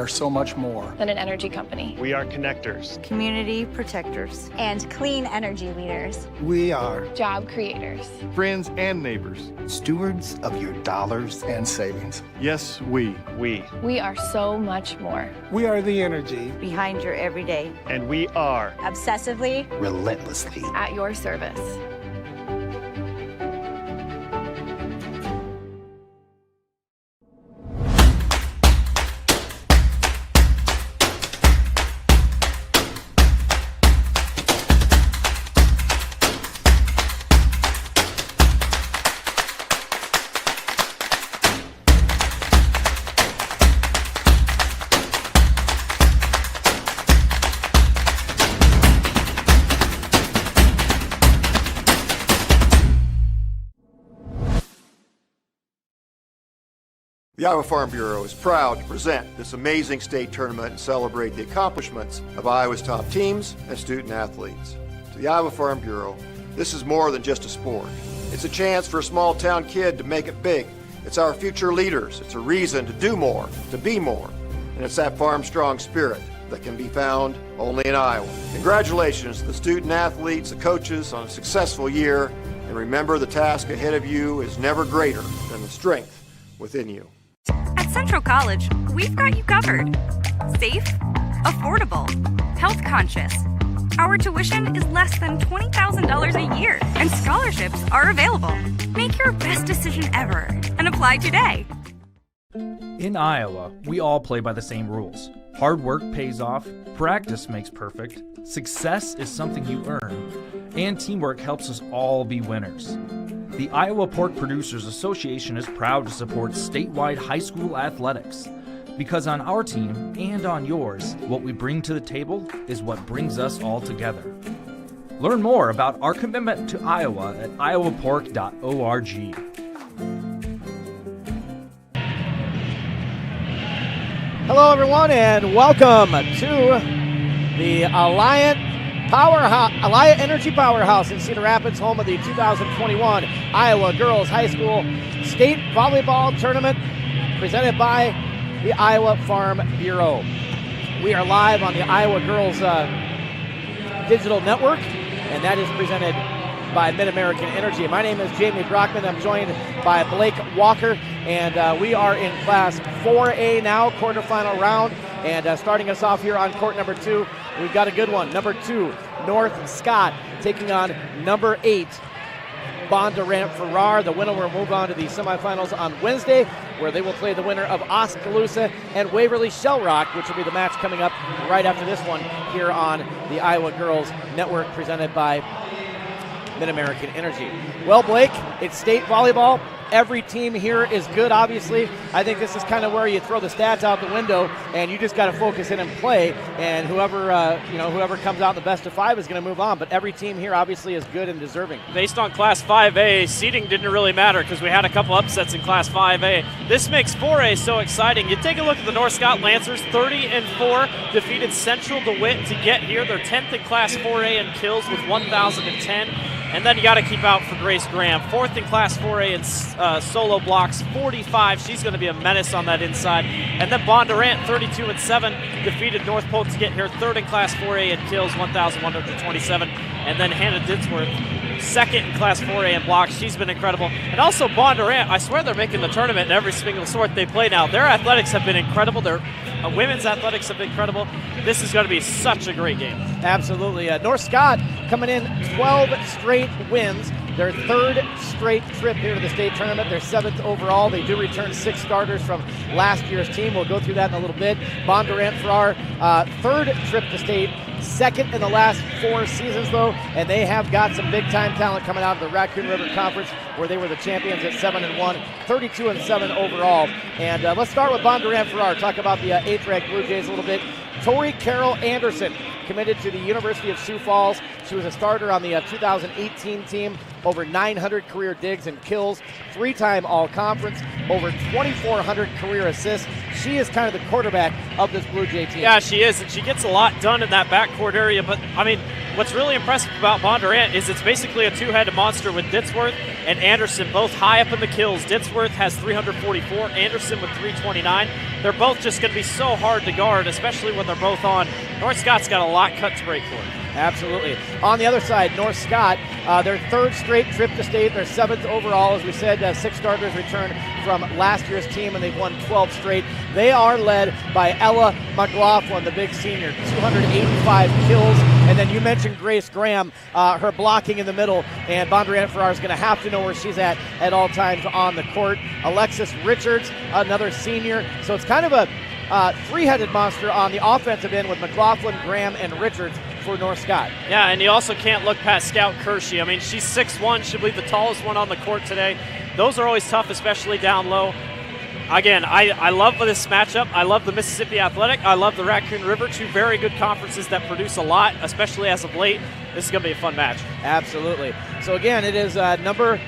are so much more than an energy company. We are connectors, community protectors, and clean energy leaders. We are job creators, friends and neighbors, stewards of your dollars and savings. Yes, we are so much more. We are the energy behind your everyday, and we are obsessively, relentlessly at your service. The Iowa Farm Bureau is proud to present this amazing state tournament and celebrate the accomplishments of Iowa's top teams and student athletes. To the Iowa Farm Bureau, this is more than just a sport. It's a chance for a small town kid to make it big. It's our future leaders. It's a reason to do more, to be more. And it's that farm strong spirit that can be found only in Iowa. Congratulations to the student athletes, the coaches on a successful year. And remember, the task ahead of you is never greater than the strength within you. At Central College, we've got you covered. Safe, affordable, health conscious. Our tuition is less than $20,000 a year, and scholarships are available. Make your best decision ever and apply today. In Iowa, we all play by the same rules. Hard work pays off, practice makes perfect, success is something you earn, and teamwork helps us all be winners. The Iowa Pork Producers Association is proud to support statewide high school athletics. Because on our team and on yours, what we bring to the table is what brings us all together. Learn more about our commitment to Iowa at iowapork.org. Hello, everyone, and welcome to the Alliant Energy Powerhouse in Cedar Rapids, home of the 2021 Iowa Girls High School State Volleyball Tournament, presented by the Iowa Farm Bureau. We are live on the Iowa Girls Digital Network, and that is presented by Mid-American Energy. My name is Jamie Brockman. I'm joined by Blake Walker, and we are in Class 4A now, quarterfinal round. And starting us off here on court number 2, we've got a good one. Number 2, North Scott, taking on number 8, Bondurant-Farrar. The winner will move on to the semifinals on Wednesday, where they will play the winner of Oskaloosa and Waverly Shell Rock, which will be the match coming up right after this one here on the Iowa Girls Network, presented by Mid-American Energy. Well, Blake, it's state volleyball. Every team here is good, obviously. I think this is kind of where you throw the stats out the window, and you just got to focus in and play. And whoever comes out in the best of 5 is going to move on. But every team here obviously is good and deserving. Based on Class 5A, seeding didn't really matter because we had a couple upsets in Class 5A. This makes 4A so exciting. You take a look at the North Scott Lancers, 30-4, defeated Central DeWitt to get here. They're 10th in Class 4A in kills with 1,010. And then you got to keep out for Grace Graham, 4th in Class 4A in solo blocks, 45. She's going to be a menace on that inside. And then Bondurant, 32-7, defeated North Polk to get here, 3rd in Class 4A in kills, 1,127. And then Hannah Ditzworth, 2nd in Class 4A in blocks. She's been incredible. And also Bondurant, I swear they're making the tournament in every single sport they play now. Their athletics have been incredible. Their women's athletics have been incredible. This is going to be such a great game. Absolutely. North Scott coming in 12 straight wins. Their 3rd straight trip here to the state tournament. Their 7th overall. They do return 6 starters from last year's team. We'll go through that in a little bit. Bondurant-Farrar, 3rd trip to state. 2nd in the last 4 seasons, though, and they have got some big-time talent coming out of the Raccoon River Conference, where they were the champions at 7-1, 32-7 overall. And let's start with Bondurant-Farrar. Talk about the 8th-ranked Blue Jays a little bit. Tori Carol Anderson, committed to the University of Sioux Falls. She was a starter on the 2018 team, over 900 career digs and kills, 3-time All-Conference, over 2,400 career assists, she is kind of the quarterback of this Blue Jay team. Yeah, she is, and she gets a lot done in that backcourt area. But, I mean, what's really impressive about Bondurant is it's basically a two-headed monster with Ditzworth and Anderson both high up in the kills. Ditzworth has 344, Anderson with 329. They're both just going to be so hard to guard, especially when they're both on. North Scott's got a lot cut to break for. Absolutely. On the other side, North Scott, their third straight trip to state, their seventh overall. As we said, 6 starters returned from last year's team, and they've won 12 straight. They are led by Ella McLaughlin, the big senior, 285 kills. And then you mentioned Grace Graham, her blocking in the middle, and Bondurant-Farrar is going to have to know where she's at all times on the court. Alexis Richards, another senior. So it's kind of a three-headed monster on the offensive end with McLaughlin, Graham, and Richards for North Scott. Yeah, and you also can't look past Scout Kershey. I mean, she's 6'1", she'll be the tallest one on the court today. Those are always tough, especially down low. Again, I love this matchup. I love the Mississippi Athletic. I love the Raccoon River, 2 very good conferences that produce a lot, especially as of late. This is going to be a fun match. Absolutely. So again, it is number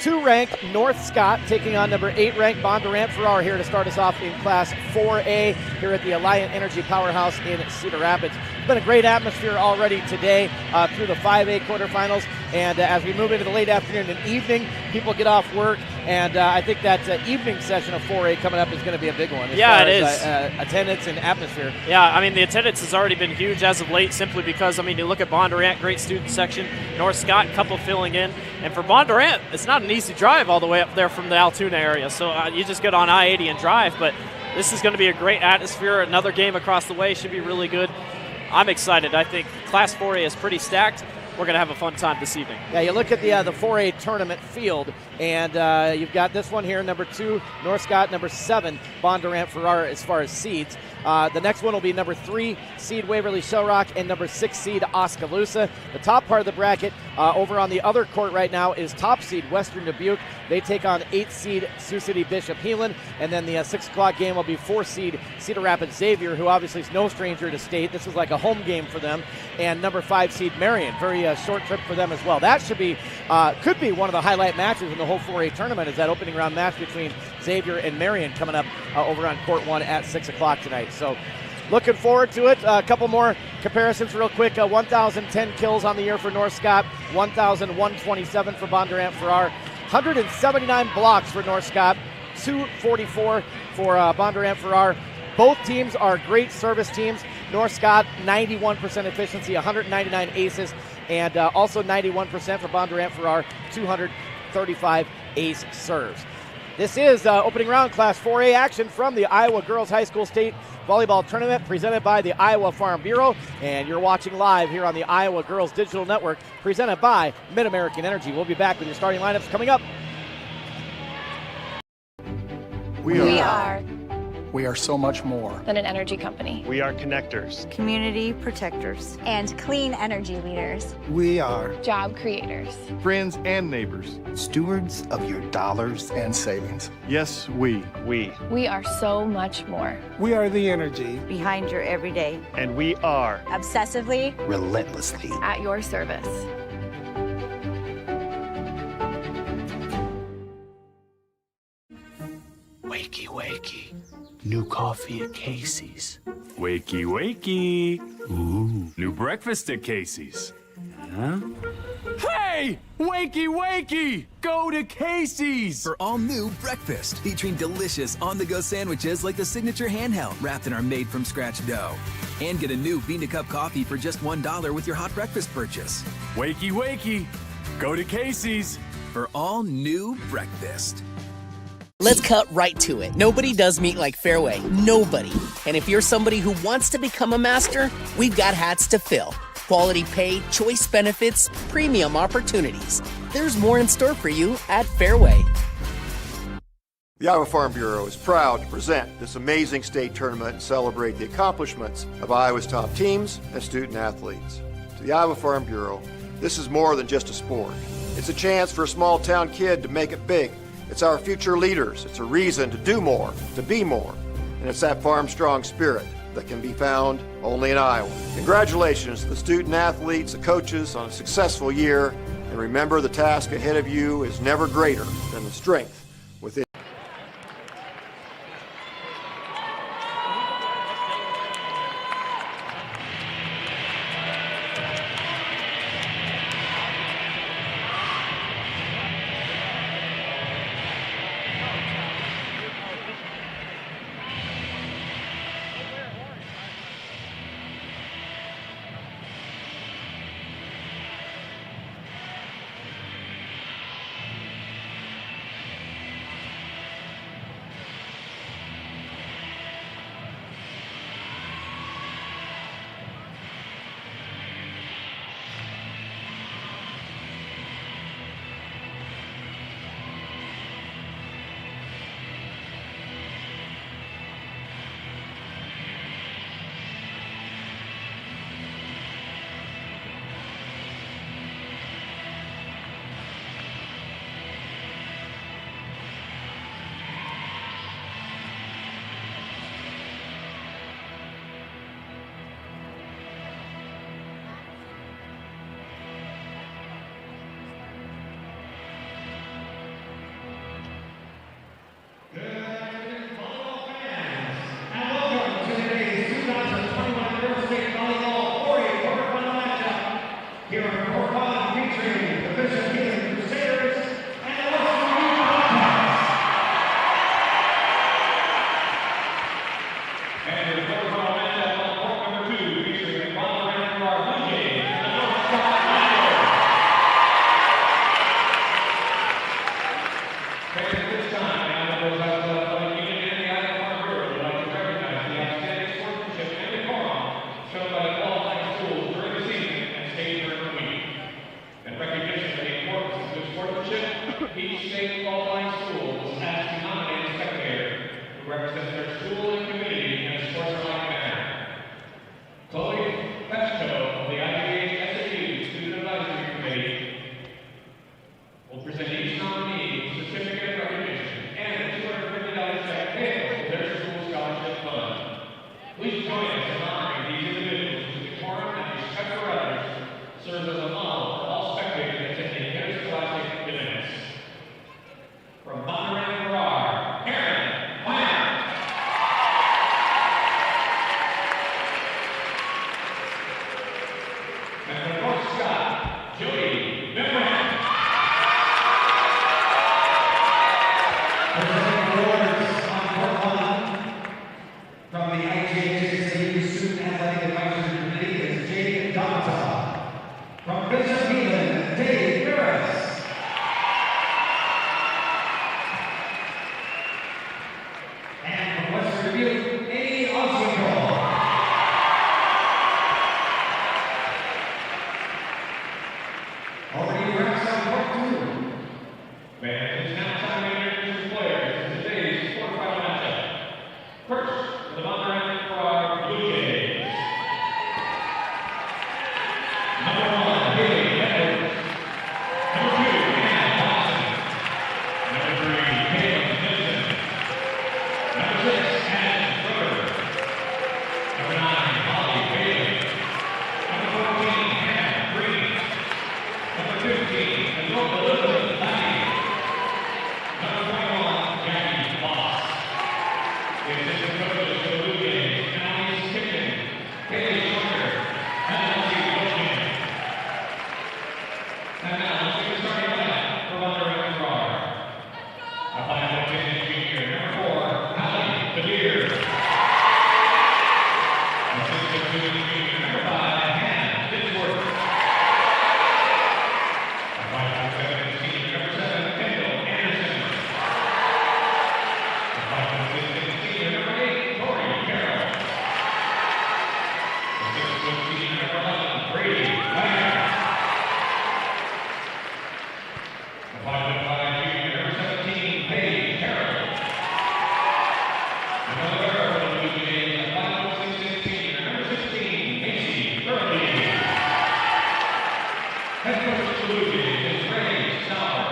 2 ranked North Scott taking on number 8 ranked Bondurant-Farrar here to start us off in Class 4A here at the Alliant Energy Powerhouse in Cedar Rapids. It's been a great atmosphere already today through the 5A quarterfinals, and as we move into the late afternoon and evening, people get off work, and I think that evening session of 4A coming up is going to be a big one. Yeah, it is. Attendance and atmosphere. Yeah, I mean, the attendance has already been huge as of late simply because, I mean, you look at Bondurant, great student section, North Scott, couple filling in, and for Bondurant, it's not an easy drive all the way up there from the Altoona area, so you just get on I-80 and drive, but this is going to be a great atmosphere. Another game across the way should be really good. I'm excited. I think Class 4A is pretty stacked. We're going to have a fun time this evening. Yeah, you look at the 4A tournament field, and you've got this one here, number 2, North Scott, number 7, Bondurant-Farrar as far as seeds. The next one will be number 3 seed Waverly Shellrock and number 6 seed Oskaloosa. The top part of the bracket over on the other court right now is top seed Western Dubuque. They take on 8 seed Sioux City Bishop Heelan, and then the 6 o'clock game will be 4 seed Cedar Rapids Xavier, who obviously is no stranger to state. This is like a home game for them, and number 5 seed Marion. Very short trip for them as well. That should be could be one of the highlight matches in the whole 4A tournament, is that opening round match between Xavier and Marion coming up over on court 1 at 6 o'clock tonight. So looking forward to it. A couple more comparisons real quick. 1,010 kills on the year for North Scott, 1,127 for Bondurant-Farrar, 179 blocks for North Scott, 244 for Bondurant-Farrar. Both teams are great service teams. North Scott, 91% efficiency, 199 aces, and also 91% for Bondurant-Farrar, 235 ace serves. This is opening round Class 4A action from the Iowa Girls High School State Volleyball Tournament presented by the Iowa Farm Bureau, and you're watching live here on the Iowa Girls Digital Network presented by Mid-American Energy. We'll be back with your starting lineups coming up. We are so much more than an energy company. We are connectors. Community protectors. And clean energy leaders. We are Job creators. Friends and neighbors. stewards of your dollars and savings. Yes, we. We are so much more. We are the energy Behind your everyday. And we are Obsessively. relentlessly. At your service. Wakey, wakey. New coffee at Casey's. Wakey, wakey. Ooh, new breakfast at Casey's. Huh? Hey! Wakey, wakey! Go to Casey's! For all new breakfast, featuring delicious on-the-go sandwiches like the signature handheld wrapped in our made-from-scratch dough. And get a new Bean-to-Cup coffee for just $1 with your hot breakfast purchase. Wakey, wakey! Go to Casey's! For all new breakfast. Let's cut right to it. Nobody does meat like Fairway. Nobody. And if you're somebody who wants to become a master, we've got hats to fill. Quality pay, choice benefits, premium opportunities. There's more in store for you at Fairway. The Iowa Farm Bureau is proud to present this amazing state tournament and celebrate the accomplishments of Iowa's top teams and student athletes. To the Iowa Farm Bureau, this is more than just a sport. It's a chance for a small town kid to make it big. It's our future leaders. It's a reason to do more, to be more. And it's that farm strong spirit that can be found only in Iowa. Congratulations to the student athletes, the coaches on a successful year. And remember, the task ahead of you is never greater than the strength within. each state qualifying school was asked to nominate a spectator who represents their school and community in a sportsmanlike manner. Chloe Petchko of the IGHSAU Student Advisory Committee will present each nominee with a certificate of recognition and a $250 check payable to their school scholarship fund. Please join us in honoring these individuals whose decorum and respect for others serves as a model for all spectators attending interscholastic events. From Bondurant-Farrar, Aaron Wham! And from North Scott, Jody Bimram. Presenting awards on court one from the IGHSAU Student Athletic Advisory Committee is Jade Donata. From Bishop Heaton, Dave Ferris. And from Western Dubuque, Amy Oswego. Already wraps on court two. Man, it's now time to introduce the players in today's quarterfinal matchup. First, for the Bondurant-Farrar Blue Jays. Number 1, Haley Edwards. Number 2, Anna Dawson. Number 3, Caleb Nixon. Number 6, Anna Brooker. Number 9, Holly Bailey. Number 14, Hannah Green. Number 15, Adolph Elizabeth Lackey. Number 21, Jackie Boss. The assistant coaches for the Blue Jays, Annalise Kitchen, Kaylee Schwarter, and Lindsay Wilson. And now, let's get the starting lineup for Bondurant-Farrar. Our lineup is junior, number 4, Hallie Kadir. Assistant coach junior, number 5, Hannah Fitzworth. Our lineup senior, number 7, Kendall Anderson. Assistant senior, number 8, Tori Carroll. Assistant senior, number 11, Brady Wagner. The junior, number 17, Paige Carroll. Another for the Blue Jays, the senior, number 16, Macy Early. Head coach of the Blue Jays is Ray Sauer.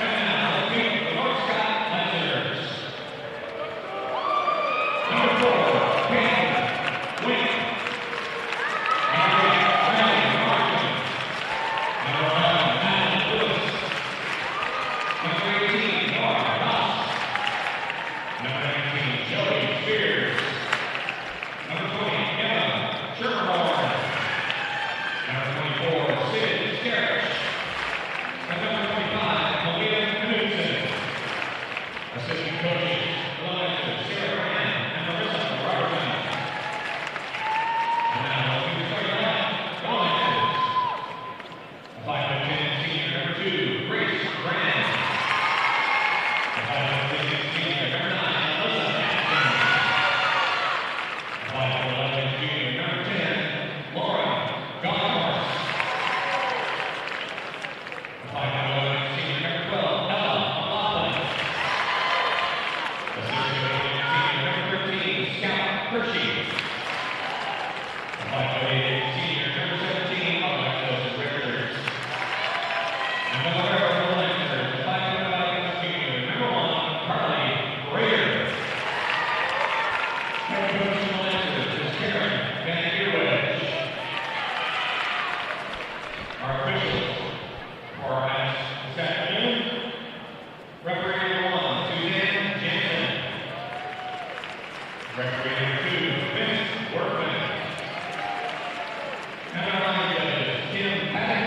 And now, let's meet the North Scott Lancers. Number 4, Pam Wink. Number 8, Riley Martin. Number 11, Madeline Lewis. Number 18, Laura Ross. Number 19, Joey Spears. Number 20, Emma Schermerhorn. Number 24, Sid Skerrish. And number 25, Malia Knudsen. Assistant coaches, Elijah Sarah Brand and Marissa Robertson. And now, let's do the starting lineup. Go Lancers. A 5'10" senior, number 2, Grace Brand. A 5'10" senior, number 9, Alyssa Atkinson. A 5'11" junior, number 10, Laura Gonhorst. A 5'11" senior, number 12, Ella McLaughlin. Assistant senior, number 13, Scout Hershey. A 5'8" senior, number 17, Alexis Rickers. And the winner of the Lancers, the 5'5" junior, number 1, Carly Rader. Head coach of the Lancers is Karen Van Earwedge. Our officials for us this afternoon, referee number 1, Suzanne Jensen. Referee number 2, Vince Workman. And our line judges, Tim Paddock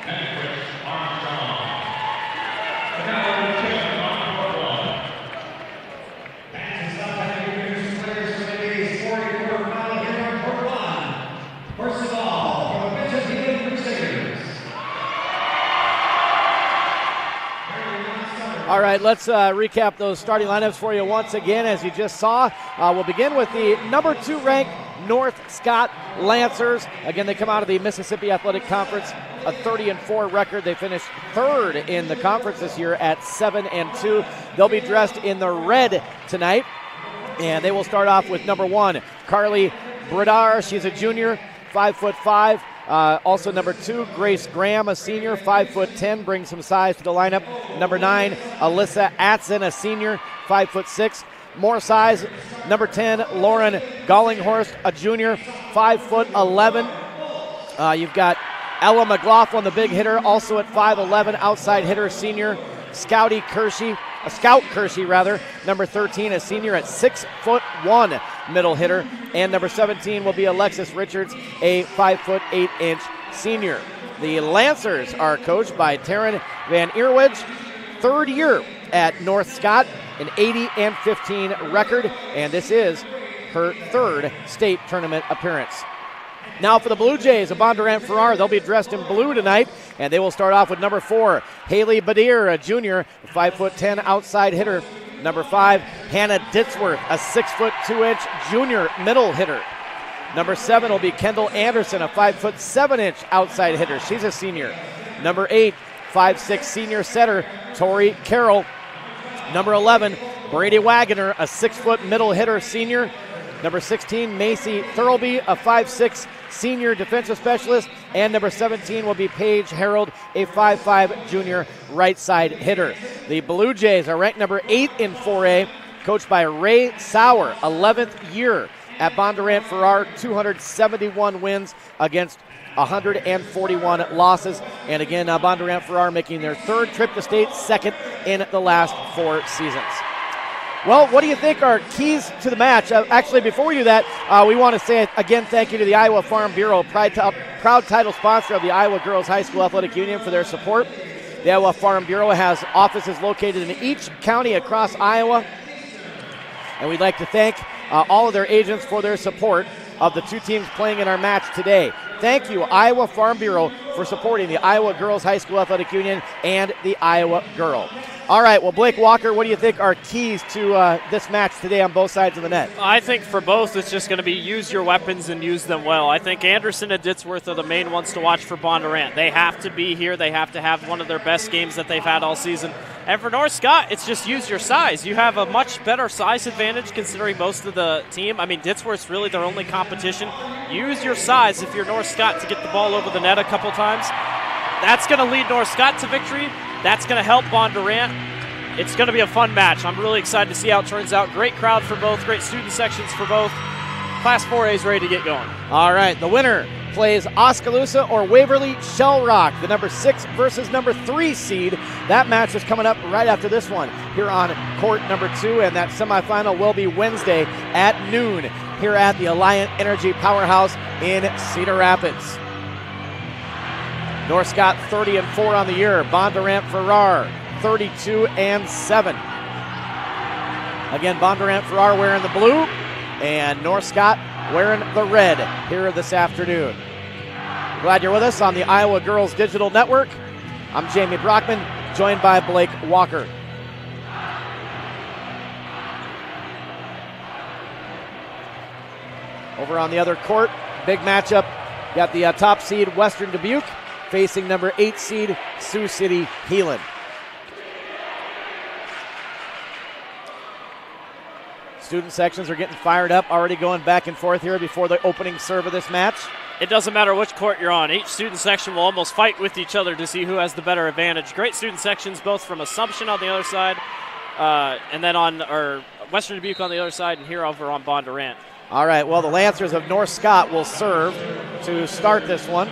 and Chris Armstrong. And now we're going to take on court 1. And it's time to introduce the players for today's 40 quarterfinal here on court one. First of all, for the Bishop Heaton Crusaders. All right, let's recap those starting lineups for you once again. As you just saw, we'll begin with the number 2 ranked North Scott Lancers. Again, they come out of the Mississippi Athletic Conference a 30-4 record. They finished third in the conference this year at 7-2. They'll be dressed in the red tonight, and they will start off with number 1, Carly Bradar. She's a junior, 5'5". Also number 2, Grace Graham, a senior, 5'10", brings some size to the lineup. Number 9, Alyssa Atson, a senior, 5'6". More size. Number 10, Lauren Gollinghorst, a junior, 5'11". You've got Ella McLaughlin, the big hitter, also at 5'11", outside hitter, senior. Scout Kershey, number 13, a senior at 6'1", middle hitter. And number 17 will be Alexis Richards, a 5'8" senior. The Lancers are coached by Taryn Van Eerwedge, third year at North Scott, an 80-15 record, and this is her third state tournament appearance. Now for the Blue Jays of Bondurant-Farrar, they'll be dressed in blue tonight, and they will start off with number 4, Haley Badir, a junior, 5'10", outside hitter. Number 5, Hannah Ditzworth, a 6'2" junior middle hitter. Number 7 will be Kendall Anderson, a 5'7" outside hitter. She's a senior. Number 8, 5'6" senior setter, Tori Carroll. Number 11, Brady Wagoner, a 6' middle hitter, senior. Number 16, Macy Thurlby, a 5'6" senior defensive specialist. And number 17 will be Paige Harold, a 5'5" junior right side hitter. The Blue Jays are ranked number 8 in 4A, coached by Ray Sauer, 11th year at Bondurant-Farrar, 271 wins against 141 losses. And again, Bondurant-Farrar making their third trip to state, second in the last 4 seasons. Well, what do you think are keys to the match? Actually, before we do that, we want to say again thank you to the Iowa Farm Bureau, proud title sponsor of the Iowa Girls High School Athletic Union, for their support. The Iowa Farm Bureau has offices located in each county across Iowa, and we'd like to thank all of their agents for their support of the 2 teams playing in our match today. Thank you, Iowa Farm Bureau, for supporting the Iowa Girls High School Athletic Union and the Iowa Girl. All right, well, Blake Walker, what do you think are keys to this match today on both sides of the net? I think for both, it's just going to be use your weapons and use them well. I think Anderson and Ditzworth are the main ones to watch for Bondurant. They have to be here. They have to have one of their best games that they've had all season. And for North Scott, it's just use your size. You have a much better size advantage considering most of the team. I mean, Ditzworth's really their only competition. Use your size if you're North Scott to get the ball over the net a couple times. That's going to lead North Scott to victory. That's going to help Bondurant. It's going to be a fun match. I'm really excited to see how it turns out. Great crowd for both, great student sections for both. Class 4A is ready to get going. All right, the winner plays Oskaloosa or Waverly Shell Rock, the number 6 versus number 3 seed. That match is coming up right after this one here on court number 2, and that semifinal will be Wednesday at noon here at the Alliant Energy Powerhouse in Cedar Rapids. North Scott 30-4 on the year. Bondurant-Farrar 32-7. Again, Bondurant-Farrar wearing the blue, and North Scott wearing the red here this afternoon. Glad you're with us on the Iowa Girls Digital Network. I'm Jamie Brockman, joined by Blake Walker. Over on the other court, big matchup. Got the top seed Western Dubuque facing number 8 seed Sioux City Heelan. Student sections are getting fired up, already going back and forth here before the opening serve of this match. It doesn't matter which court you're on. Each student section will almost fight with each other to see who has the better advantage. Great student sections, both from Assumption on the other side, and then on Western Dubuque on the other side, and here over on Bondurant. All right, well, the Lancers of North Scott will serve to start this one.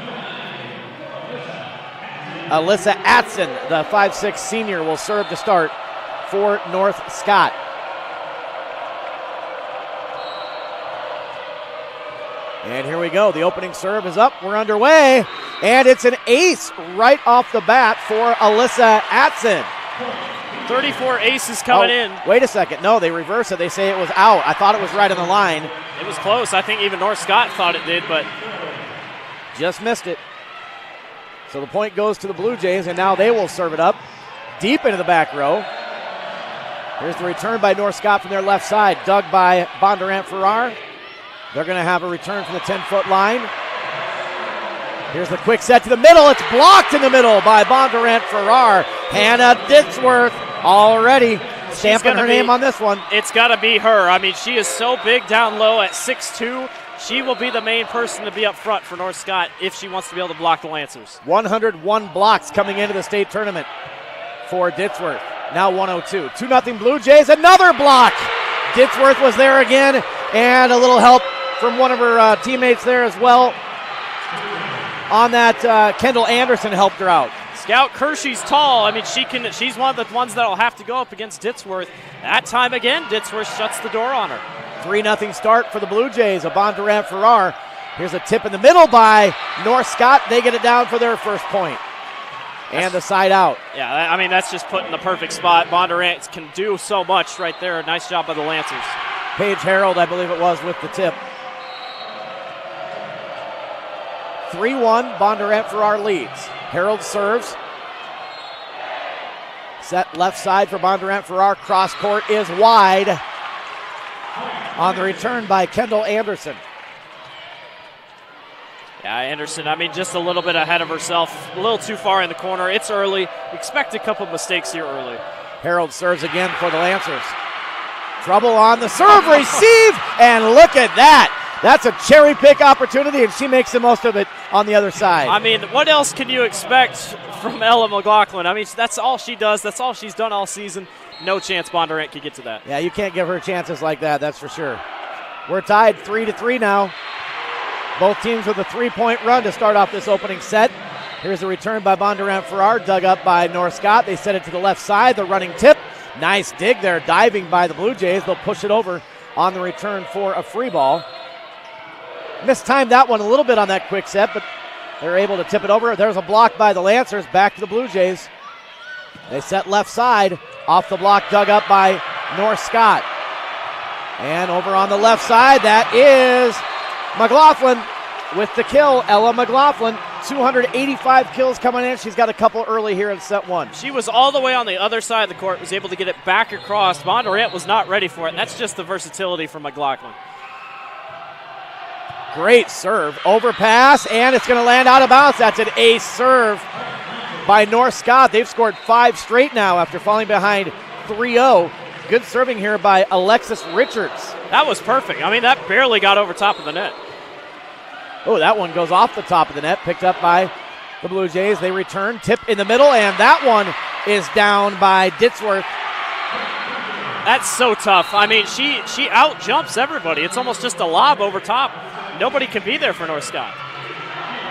Alyssa Atson, the 5'6" senior, will serve to start for North Scott. And here we go. The opening serve is up. We're underway. And it's an ace right off the bat for Alyssa Atson. 34 aces coming in. Wait a second. No, they reverse it. They say it was out. I thought it was right on the line. It was close. I think even North Scott thought it did, but just missed it. So the point goes to the Blue Jays, and now they will serve it up deep into the back row. Here's the return by North Scott from their left side, dug by Bondurant-Farrar. They're going to have a return from the 10-foot line. Here's the quick set to the middle. It's blocked in the middle by Bondurant-Farrar. Hannah Ditzworth already stamping her name on this one. It's got to be her. I mean, she is so big down low at 6'2". She will be the main person to be up front for North Scott if she wants to be able to block the Lancers. 101 blocks coming into the state tournament for Ditzworth. Now 102. 2-0 Blue Jays. Another block. Ditzworth was there again, and a little help from one of her teammates there as well. On that, Kendall Anderson helped her out. Scout Kershey's tall. I mean, she's one of the ones that will have to go up against Ditzworth. That time again, Ditzworth shuts the door on her. 3-0 start for the Blue Jays of Bondurant-Farrar. Here's a tip in the middle by North Scott. They get it down for their first point. And the side out. Yeah, I mean, that's just put in the perfect spot. Bondurant can do so much right there. Nice job by the Lancers. Paige Harold, I believe it was, with the tip. 3-1, Bondurant-Farrar leads. Harold serves. Set left side for Bondurant-Farrar. Cross court is wide. On the return by Kendall Anderson. Yeah, Anderson, I mean, just a little bit ahead of herself. A little too far in the corner. It's early. Expect a couple mistakes here early. Harold serves again for the Lancers. Trouble on the serve, receive, and look at that. That's a cherry pick opportunity, and she makes the most of it on the other side. I mean, what else can you expect from Ella McLaughlin? I mean, that's all she does. That's all she's done all season. No chance Bondurant could get to that. Yeah, you can't give her chances like that, that's for sure. We're tied 3-3 now. Both teams with a 3-point run to start off this opening set. Here's a return by Bondurant-Farrar, dug up by North Scott. They set it to the left side, the running tip. Nice dig there, diving by the Blue Jays. They'll push it over on the return for a free ball. Mistimed that one a little bit on that quick set, but they're able to tip it over. There's a block by the Lancers, back to the Blue Jays. They set left side, off the block, dug up by North Scott. And over on the left side, that is McLaughlin with the kill. Ella McLaughlin, 285 kills coming in. She's got a couple early here in set one. She was all the way on the other side of the court, was able to get it back across. Bondurant was not ready for it. That's just the versatility from McLaughlin. Great serve, overpass, and it's going to land out of bounds. That's an ace serve by North Scott. They've scored 5 straight now after falling behind 3-0. Good serving here by Alexis Richards. That was perfect. I mean, that barely got over top of the net. Oh, that one goes off the top of the net, picked up by the Blue Jays. They return, tip in the middle, and that one is down by Ditzworth. That's so tough. I mean, she out-jumps everybody. It's almost just a lob over top. Nobody can be there for North Scott.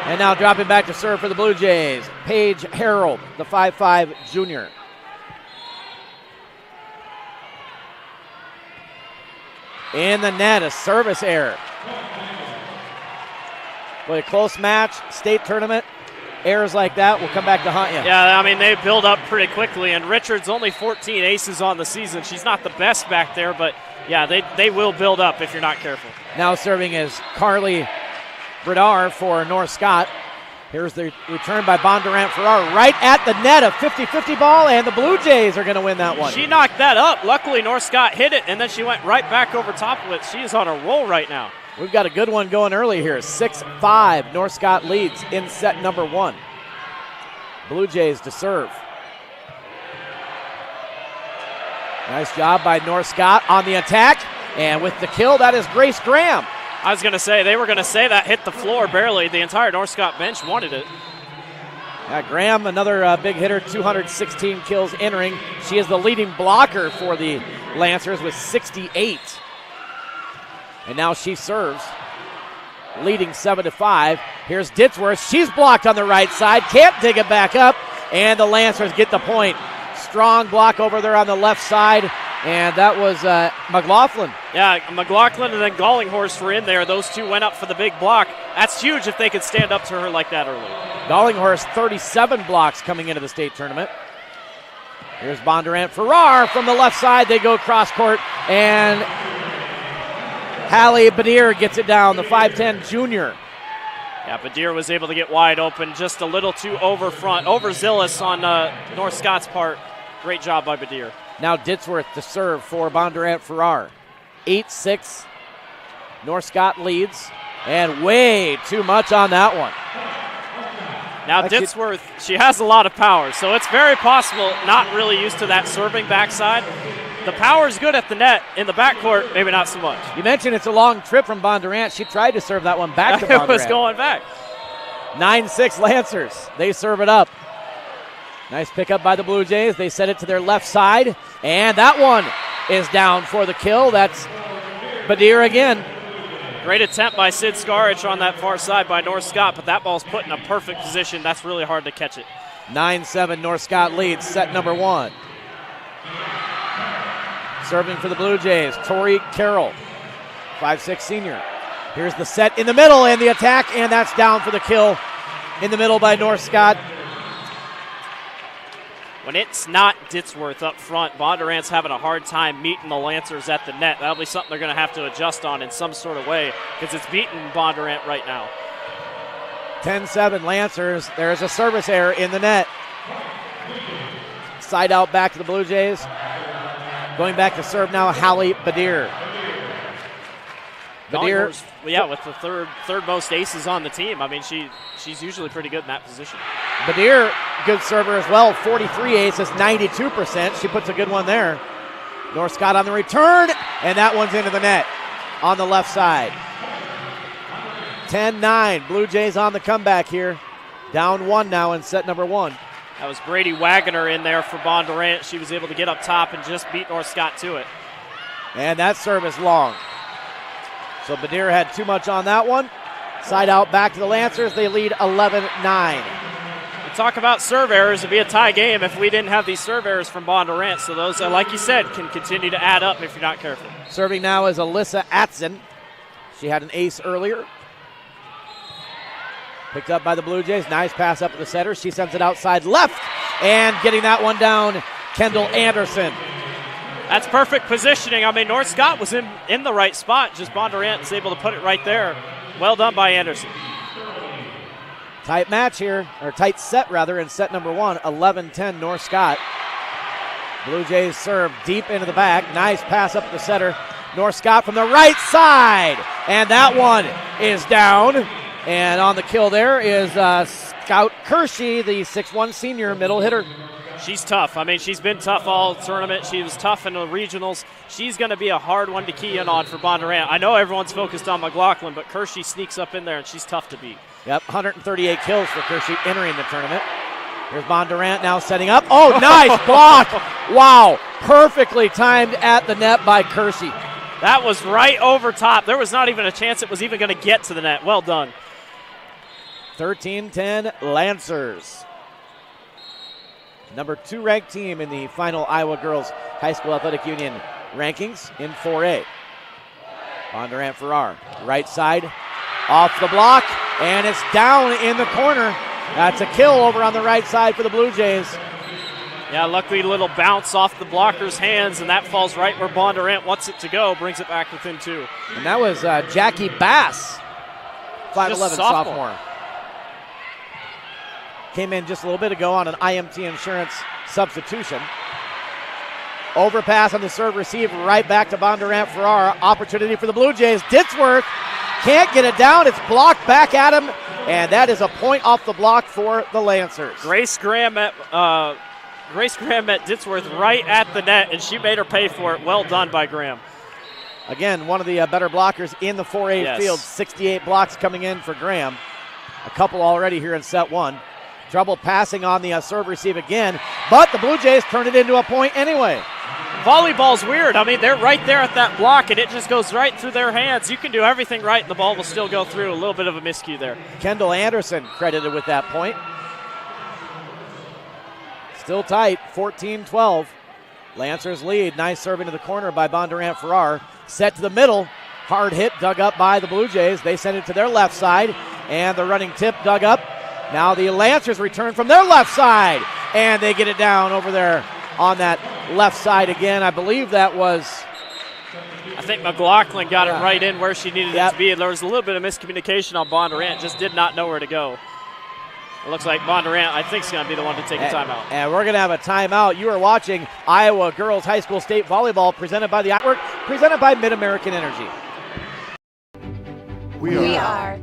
And now dropping back to serve for the Blue Jays, Paige Harold, the 5'5 junior. In the net, a service error. Boy, a close match, state tournament. Errors like that will come back to haunt you. Yeah, I mean, they build up pretty quickly, and Richards only 14 aces on the season. She's not the best back there, but yeah, they will build up if you're not careful. Now serving is Carly Bredar for North Scott. Here's the return by Bondurant-Farrar right at the net, a 50-50 ball, and the Blue Jays are going to win that one. She knocked that up. Luckily, North Scott hit it, and then she went right back over top of it. She is on a roll right now. We've got a good one going early here. 6-5, North Scott leads in set number 1. Blue Jays to serve. Nice job by North Scott on the attack, and with the kill, that is Grace Graham. I was going to say, they were going to say that hit the floor barely. The entire North Scott bench wanted it. Graham, another big hitter, 216 kills entering. She is the leading blocker for the Lancers with 68. And now she serves, leading 7-5. Here's Ditzworth. She's blocked on the right side. Can't dig it back up. And the Lancers get the point. Strong block over there on the left side. And that was McLaughlin. Yeah, McLaughlin and then Gallinghorst were in there. Those two went up for the big block. That's huge if they could stand up to her like that early. Gallinghorst, 37 blocks coming into the state tournament. Here's Bondurant-Farrar from the left side. They go cross court, and Hallie Badir gets it down, the 5'10 junior. Yeah, Badir was able to get wide open, just a little too overzealous on North Scott's part. Great job by Badir. Now Ditzworth to serve for Bondurant-Farrar. 8-6. North Scott leads, and way too much on that one. Now, Ditzworth, she has a lot of power, so it's very possible, not really used to that serving backside. The power is good at the net. In the backcourt, maybe not so much. You mentioned it's a long trip from Bondurant. She tried to serve that one back to Bondurant. It was going back. 9-6 Lancers. They serve it up. Nice pickup by the Blue Jays. They set it to their left side, and that one is down for the kill. That's Badir again. Great attempt by Sid Skarich on that far side by North Scott, but that ball's put in a perfect position. That's really hard to catch it. 9-7 North Scott leads set number 1. Serving for the Blue Jays, Tori Carroll, 5'6" senior. Here's the set in the middle and the attack, and that's down for the kill in the middle by North Scott. When it's not Ditzworth up front, Bondurant's having a hard time meeting the Lancers at the net. That'll be something they're going to have to adjust on in some sort of way because it's beating Bondurant right now. 10-7 Lancers. There's a service error in the net. Side out back to the Blue Jays. Going back to serve now, Hallie Badir. Badir, yeah, with the third most aces on the team. I mean, she's usually pretty good in that position. Badir, good server as well. 43 aces, 92%. She puts a good one there. North Scott on the return, and that one's into the net on the left side. 10-9, Blue Jays on the comeback here. Down 1 now in set number 1. That was Brady Wagner in there for Bondurant. She was able to get up top and just beat North Scott to it. And that serve is long. So Badir had too much on that one. Side out back to the Lancers. They lead 11-9. We talk about serve errors. It'd be a tie game if we didn't have these serve errors from Bondurant. So those, like you said, can continue to add up if you're not careful. Serving now is Alyssa Atzen. She had an ace earlier. Picked up by the Blue Jays. Nice pass up to the setter. She sends it outside left. And getting that one down, Kendall Anderson. That's perfect positioning. I mean, North Scott was in the right spot. Just Bondurant is able to put it right there. Well done by Anderson. Tight match here, or tight set rather, in set number 1. 11-10 North Scott. Blue Jays serve deep into the back. Nice pass up to the setter. North Scott from the right side. And that one is down. And on the kill there is Scout Kershey, the 6'1" senior middle hitter. She's tough. I mean, she's been tough all tournament. She was tough in the regionals. She's going to be a hard one to key in on for Bondurant. I know everyone's focused on McLaughlin, but Kershey sneaks up in there, and she's tough to beat. Yep, 138 kills for Kershey entering the tournament. Here's Bondurant now setting up. Oh, nice block. Wow, perfectly timed at the net by Kershey. That was right over top. There was not even a chance it was even going to get to the net. Well done. 13-10 Lancers. Number 2 ranked team in the final Iowa Girls High School Athletic Union rankings in 4A. Bondurant-Farrar, right side, off the block, and it's down in the corner. That's a kill over on the right side for the Blue Jays. Yeah, luckily little bounce off the blocker's hands, and that falls right where Bondurant wants it to go, brings it back within 2. And that was Jackie Bass, 5'11" sophomore. Came in just a little bit ago on an IMT Insurance substitution. Overpass on the serve receive, right back to Bondurant-Farrar. Opportunity for the Blue Jays. Ditzworth can't get it down. It's blocked back at him, and that is a point off the block for the Lancers. Grace Graham met Ditzworth right at the net, and she made her pay for it. Well done by Graham. Again, one of the better blockers in the 4A field. 68 blocks coming in for Graham. A couple already here in set 1. Trouble passing on the serve receive again, but the Blue Jays turned it into a point anyway. Volleyball's weird. I mean, they're right there at that block, and it just goes right through their hands. You can do everything right, and the ball will still go through. A little bit of a miscue there. Kendall Anderson credited with that point. Still tight, 14-12. Lancers lead. Nice serve into the corner by Bondurant-Farrar. Set to the middle. Hard hit dug up by the Blue Jays. They send it to their left side, and the running tip dug up. Now the Lancers return from their left side, and they get it down over there on that left side again. I believe that was... I think McLaughlin got it right in where she needed it to be. There was a little bit of miscommunication on Bondurant, just did not know where to go. It looks like Bondurant, I think, is going to be the one to take a timeout. And we're going to have a timeout. You are watching Iowa Girls High School State Volleyball presented by the Network, presented by Mid-American Energy. We are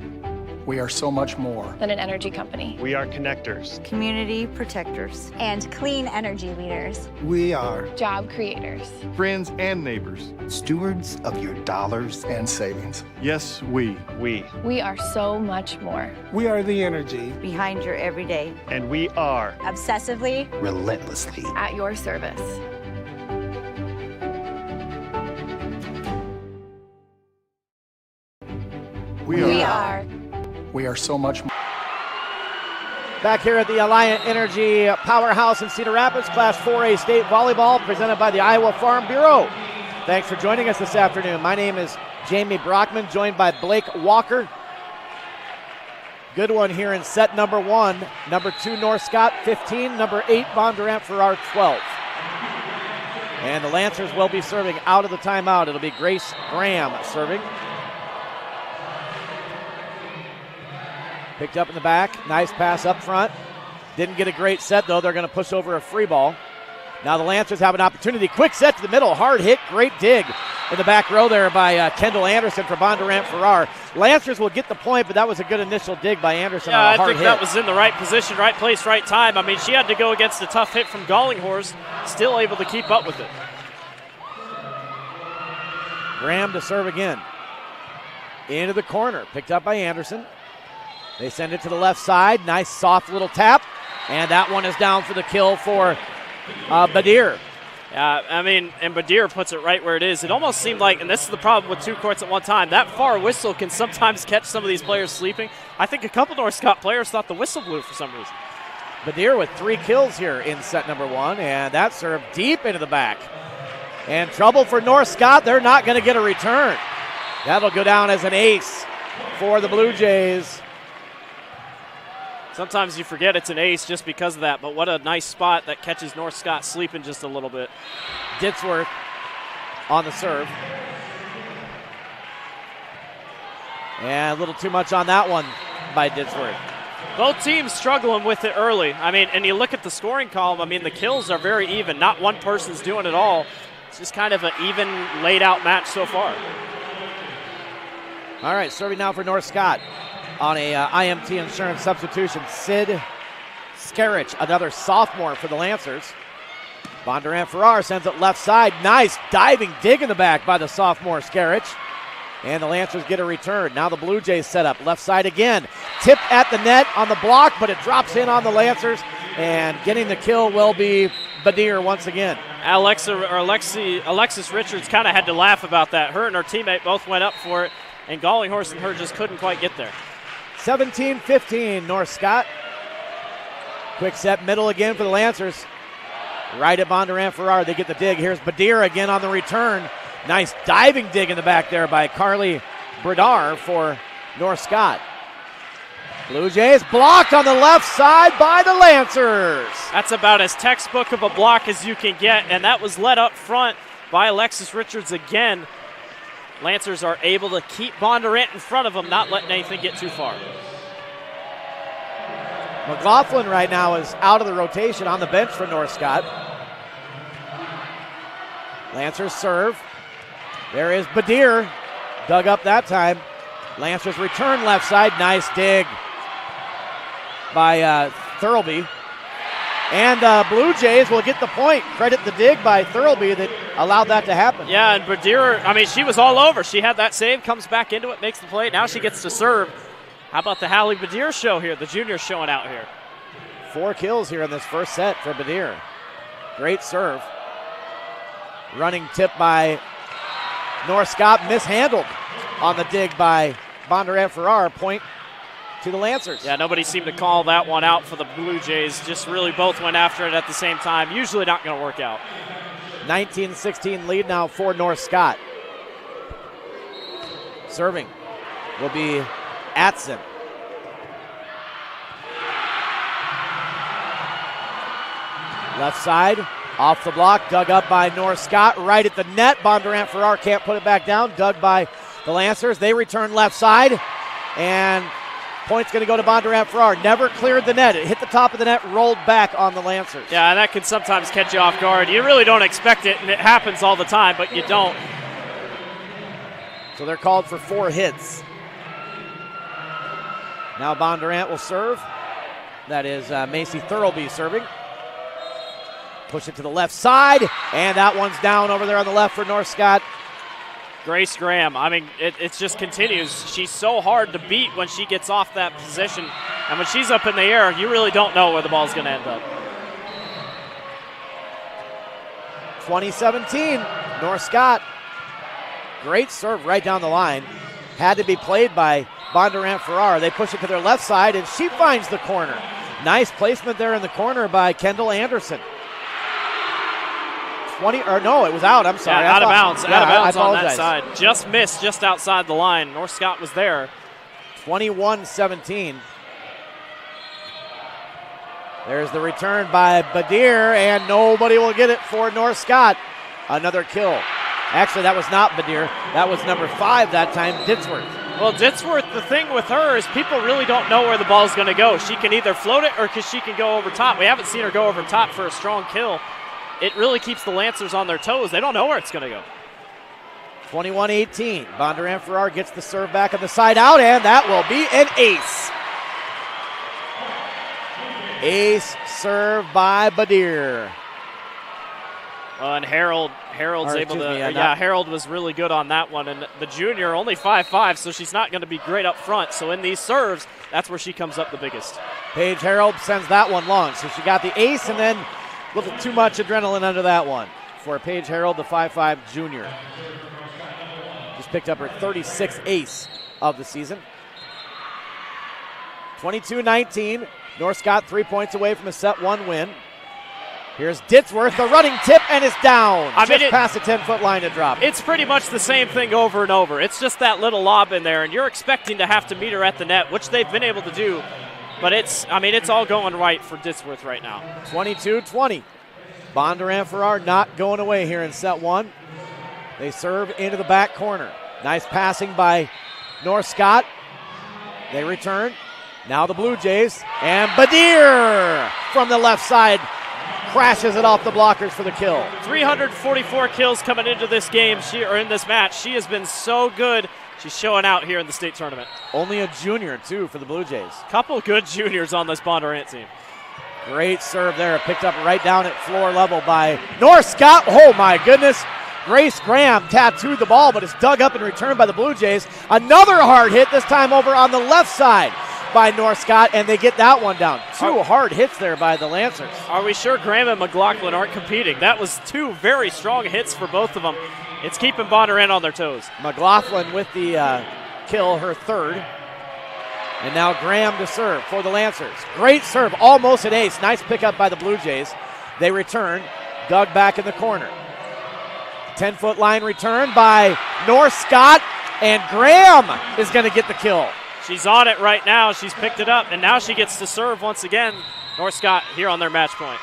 We are so much more than an energy company. We are connectors. Community protectors. And clean energy leaders. We are Job creators. Friends and neighbors. stewards of your dollars and savings. Yes, we. We are so much more. We are the energy Behind your everyday. And we are Obsessively. relentlessly. At your service. We are. We are so much more. Back here at the Alliant Energy Powerhouse in Cedar Rapids, Class 4A State Volleyball, presented by the Iowa Farm Bureau. Thanks for joining us this afternoon. My name is Jamie Brockman, joined by Blake Walker. Good one here in set number 1. Number 2, North Scott, 15. Number 8, Bondurant-Farrar, 12. And the Lancers will be serving out of the timeout. It'll be Grace Graham serving. Picked up in the back. Nice pass up front. Didn't get a great set, though. They're going to push over a free ball. Now the Lancers have an opportunity. Quick set to the middle. Hard hit. Great dig in the back row there by Kendall Anderson for Bondurant-Farrar. Lancers will get the point, but that was a good initial dig by Anderson on a hard hit. I think that was in the right position, right place, right time. I mean, she had to go against a tough hit from Gollinghorst. Still able to keep up with it. Graham to serve again. Into the corner. Picked up by Anderson. They send it to the left side. Nice soft little tap. And that one is down for the kill for Badir. I mean, and Badir puts it right where it is. It almost seemed like, and this is the problem with 2 courts at one time, that far whistle can sometimes catch some of these players sleeping. I think a couple North Scott players thought the whistle blew for some reason. Badir with 3 kills here in set number 1, and that served deep into the back. And trouble for North Scott. They're not going to get a return. That'll go down as an ace for the Blue Jays. Sometimes you forget it's an ace just because of that, but what a nice spot that catches North Scott sleeping just a little bit. Ditzworth on the serve. And a little too much on that one by Ditzworth. Both teams struggling with it early. I mean, and you look at the scoring column, I mean, the kills are very even. Not one person's doing it all. It's just kind of an even, laid-out match so far. All right, serving now for North Scott. On a IMT insurance substitution, Sid Skarich, another sophomore for the Lancers. Bondurant-Farrar sends it left side. Nice diving dig in the back by the sophomore Skarich. And the Lancers get a return. Now the Blue Jays set up left side again. Tip at the net on the block, but it drops in on the Lancers. And getting the kill will be Badir once again. Alexis Richards kind of had to laugh about that. Her and her teammate both went up for it, and Gollinghorst and her just couldn't quite get there. 17-15, North Scott. Quick set middle again for the Lancers. Right at Bondurant-Farrar, they get the dig. Here's Badir again on the return. Nice diving dig in the back there by Carly Bredar for North Scott. Blue Jays blocked on the left side by the Lancers. That's about as textbook of a block as you can get, and that was led up front by Alexis Richards again. Lancers are able to keep Bondurant in front of them, not letting anything get too far. McLaughlin right now is out of the rotation on the bench for North Scott. Lancers serve. There is Badir. Dug up that time. Lancers return left side. Nice dig by Thurlby. And Blue Jays will get the point. Credit the dig by Thurlby that allowed that to happen. Yeah, and Badir, I mean, she was all over. She had that save, comes back into it, makes the play. Now she gets to serve. How about the Hallie Badir show here? The junior showing out here. 4 kills here in this first set for Badir. Great serve. Running tip by North Scott, mishandled on the dig by Bondurant-Farrar. Point to the Lancers. Yeah, nobody seemed to call that one out for the Blue Jays. Just really both went after it at the same time. Usually not going to work out. 19-16 lead now for North Scott. Serving will be Atson. Left side, off the block, dug up by North Scott, right at the net. Bondurant-Farrar can't put it back down, dug by the Lancers. They return left side, and point's going to go to Bondurant-Farrar. Never cleared the net. It hit the top of the net, rolled back on the Lancers. Yeah, and that can sometimes catch you off guard. You really don't expect it, and it happens all the time, but you don't. So they're called for 4 hits. Now Bondurant will serve. That is Macy Thurlby serving. Push it to the left side, and that one's down over there on the left for North Scott. Grace Graham, I mean, it just continues. She's so hard to beat when she gets off that position. And when she's up in the air, you really don't know where the ball's going to end up. 2017, North Scott. Great serve right down the line. Had to be played by Bondurant-Farrar. They push it to their left side, and she finds the corner. Nice placement there in the corner by Kendall Anderson. It was out. I'm sorry. Yeah, out of bounds. Out of bounds on that side. Just missed just outside the line. North Scott was there. 21-17. There's the return by Badir, and nobody will get it for North Scott. Another kill. Actually, that was not Badir. That was number 5 that time, Ditzworth. Well, Ditzworth, the thing with her is people really don't know where the ball's going to go. She can either float it or she can go over top. We haven't seen her go over top for a strong kill. It really keeps the Lancers on their toes. They don't know where it's going to go. 21-18. Bondurant-Farrar gets the serve back on the side out, and that will be an ace. Ace serve by Badir. And Harold's able to, Harold was really good on that one. And the junior, only 5'5", so she's not going to be great up front. So in these serves, that's where she comes up the biggest. Paige Harold sends that one long. So she got the ace and then a little too much adrenaline under that one for Paige Harold, the 5'5" junior. Just picked up her 36th ace of the season. 22-19. North Scott 3 points away from a set 1 win. Here's Ditzworth, the running tip, and it's down. Just past the 10-foot line to drop. It's pretty much the same thing over and over. It's just that little lob in there, and you're expecting to have to meet her at the net, which they've been able to do. But it's all going right for Ditzworth right now. 22-20. Bondurant-Farrar not going away here in set 1. They serve into the back corner. Nice passing by North Scott. They return. Now the Blue Jays, and Badir from the left side crashes it off the blockers for the kill. 344 kills coming into this game, in this match. She has been so good. She's showing out here in the state tournament. Only a junior, too, for the Blue Jays. Couple good juniors on this Bondurant team. Great serve there, picked up right down at floor level by North Scott. Oh, my goodness. Grace Graham tattooed the ball, but it's dug up and returned by the Blue Jays. Another hard hit, this time over on the left side by North Scott, and they get that one down. 2 hard hits there by the Lancers. Are we sure Graham and McLaughlin aren't competing? That was 2 very strong hits for both of them. It's keeping Bondurant on their toes. McLaughlin with the kill, her 3rd. And now Graham to serve for the Lancers. Great serve, almost an ace. Nice pickup by the Blue Jays. They return, dug back in the corner. 10-foot line return by North Scott, and Graham is going to get the kill. She's on it right now. She's picked it up, and now she gets to serve once again. North Scott here on their match point.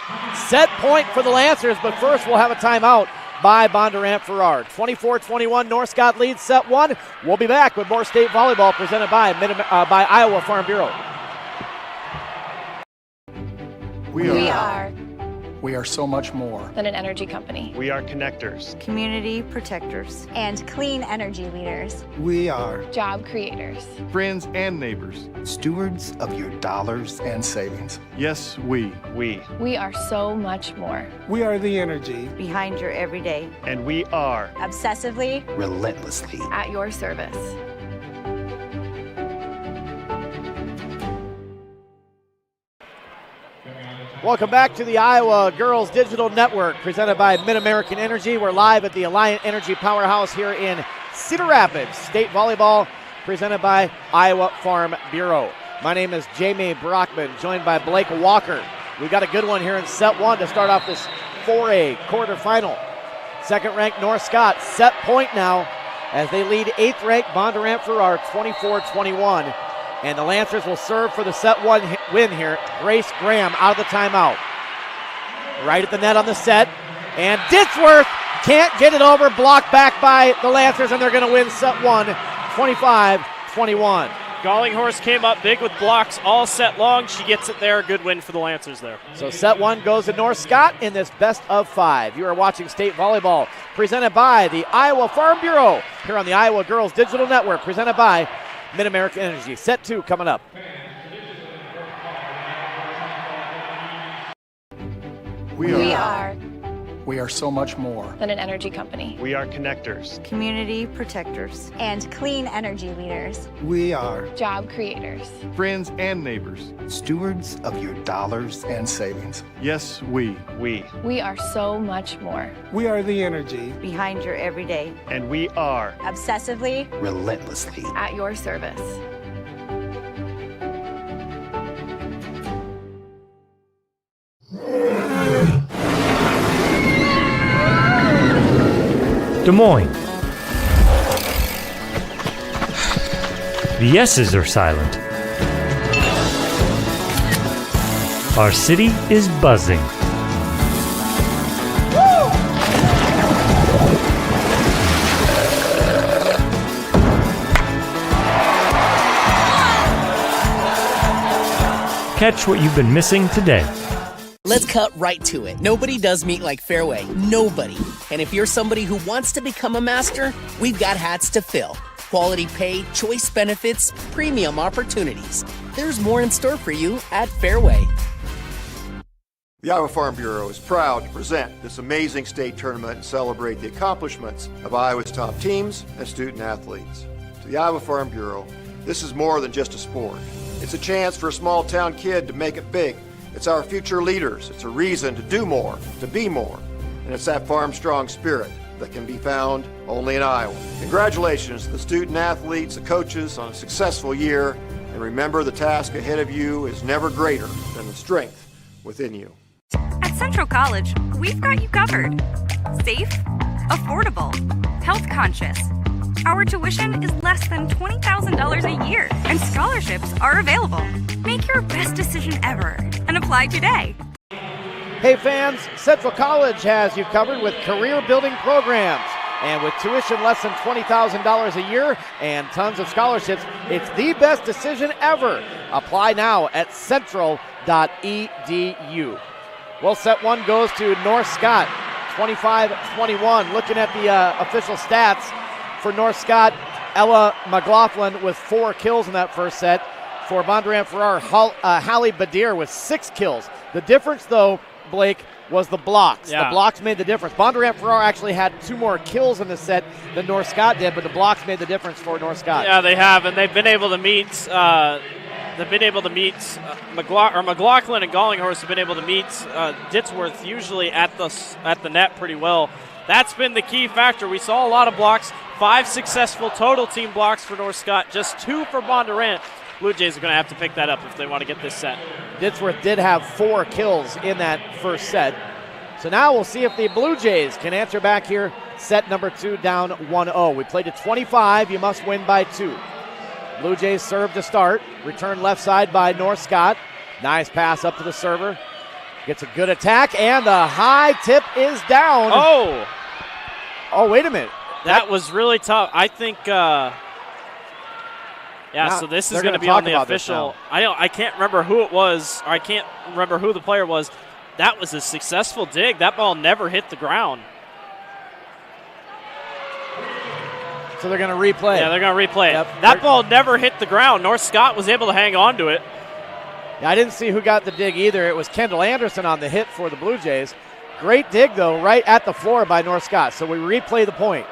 Set point for the Lancers, but first we'll have a timeout by Bondurant-Farrar. 24-21, North Scott leads set 1. We'll be back with more state volleyball presented by Iowa Farm Bureau. We are so much more than an energy company. We are connectors, community protectors, and clean energy leaders. We are job creators, friends and neighbors, stewards of your dollars and savings. Yes, we are so much more. We are the energy behind your everyday, and we are obsessively, relentlessly at your service. Welcome back to the Iowa Girls Digital Network presented by Mid-American Energy. We're live at the Alliant Energy Powerhouse here in Cedar Rapids. State volleyball presented by Iowa Farm Bureau. My name is Jamie Brockman, joined by Blake Walker. We've got a good one here in set 1 to start off this 4A quarterfinal. Second-ranked North Scott set point now as they lead 8th-ranked Bondurant-Farrar 24-21. And the Lancers will serve for the set 1 win here. Grace Graham out of the timeout. Right at the net on the set. And Ditzworth can't get it over. Blocked back by the Lancers, and they're going to win set 1, 25-21. Gallinghorst came up big with blocks all set long. She gets it there. Good win for the Lancers there. So set 1 goes to North Scott in this best of 5. You are watching state volleyball presented by the Iowa Farm Bureau here on the Iowa Girls Digital Network presented by Mid-American Energy. Set 2 coming up. We are We are so much more. than an energy company. We are connectors. Community protectors. And clean energy leaders. We are Job creators. Friends and neighbors. stewards of your dollars and savings. Yes, we. We are so much more. We are the energy. Behind your everyday. And we are Obsessively. Relentlessly. At your service. Des Moines. The S's are silent. Our city is buzzing. Catch what you've been missing today. Let's cut right to it. Nobody does meet like Fairway. Nobody. And if you're somebody who wants to become a master, we've got hats to fill. Quality pay, choice benefits, premium opportunities. There's more in store for you at Fairway. The Iowa Farm Bureau is proud to present this amazing state tournament and celebrate the accomplishments of Iowa's top teams and student athletes. To the Iowa Farm Bureau, this is more than just a sport. It's a chance for a small town kid to make it big. It's our future leaders. It's a reason to do more, to be more. And it's that farm strong spirit that can be found only in Iowa. Congratulations to the student athletes, the coaches on a successful year. And remember, the task ahead of you is never greater than the strength within you. At Central College, we've got you covered. Safe, affordable, health conscious. Our tuition is less than $20,000 a year, and scholarships are available. Make your best decision ever and apply today. Hey fans, Central College has you covered with career-building programs. And with tuition less than $20,000 a year and tons of scholarships, it's the best decision ever. Apply now at central.edu. Well, set one goes to North Scott, 25-21. Looking at the official stats for North Scott, Ella McLaughlin with 4 kills in that first set. For Bondurant-Farrar, Hallie Badir with 6 kills. The difference, though, Blake, was the blocks. Yeah. The blocks made the difference. Bondurant-Farrar actually had 2 more kills in the set than North Scott did, but the blocks made the difference for North Scott. Yeah, they have, and they've been able to meet. McLaughlin and Gollinghorst have been able to meet Ditsworth usually at the net pretty well. That's been the key factor. We saw a lot of blocks. 5 successful total team blocks for North Scott, just 2 for Bondurant. Blue Jays are going to have to pick that up if they want to get this set. Ditsworth did have 4 kills in that first set. So now we'll see if the Blue Jays can answer back here. Set number 2 down 1-0. We played to 25. You must win by 2. Blue Jays serve to start. Return left side by North Scott. Nice pass up to the server. Gets a good attack, and the high tip is down. Oh, wait a minute. That was really tough. I think. So this is going to be on the official. I can't remember who it was. Or I can't remember who the player was. That was a successful dig. That ball never hit the ground. So they're going to replay. Yeah, they're going to replay Yep. it. That ball never hit the ground. North Scott was able to hang on to it. Yeah, I didn't see who got the dig either. It was Kendall Anderson on the hit for the Blue Jays. Great dig, though, right at the floor by North Scott. So we replay the point.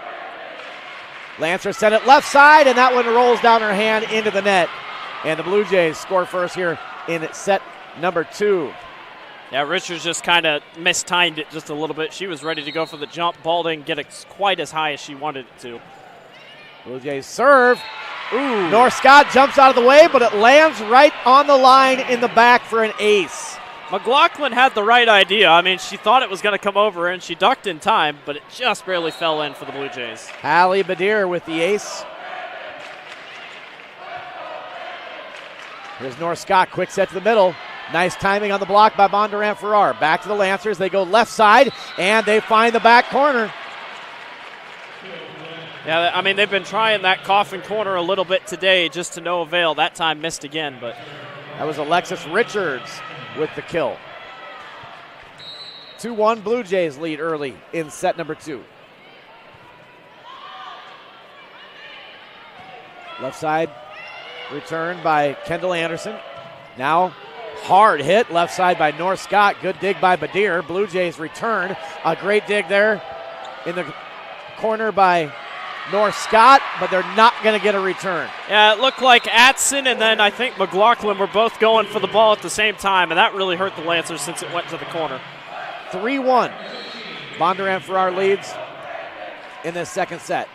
Lancer sent it left side, and that one rolls down her hand into the net. And the Blue Jays score first here in set number 2. Yeah, Richards just kind of mistimed it just a little bit. She was ready to go for the jump. Ball didn't get it quite as high as she wanted it to. Blue Jays serve. Ooh. North Scott jumps out of the way, but it lands right on the line in the back for an ace. McLaughlin had the right idea. I mean, she thought it was going to come over, and she ducked in time, but it just barely fell in for the Blue Jays. Hallie Badir with the ace. Here's North Scott, quick set to the middle. Nice timing on the block by Bondurant-Farrar. Back to the Lancers. They go left side, and they find the back corner. Yeah, I mean, they've been trying that coffin corner a little bit today, just to no avail. That time missed again, but that was Alexis Richards with the kill. 2-1 Blue Jays lead early in set number 2. Left side return by Kendall Anderson. Now Hard hit, left side by North Scott. Good dig by Badir. Blue Jays return. A great dig there in the corner by North Scott, but they're not going to get a return. Yeah, it looked like Atson and then I think McLaughlin were both going for the ball at the same time, and that really hurt the Lancers since it went to the corner. 3-1. Bondurant-Farrar leads in this second set.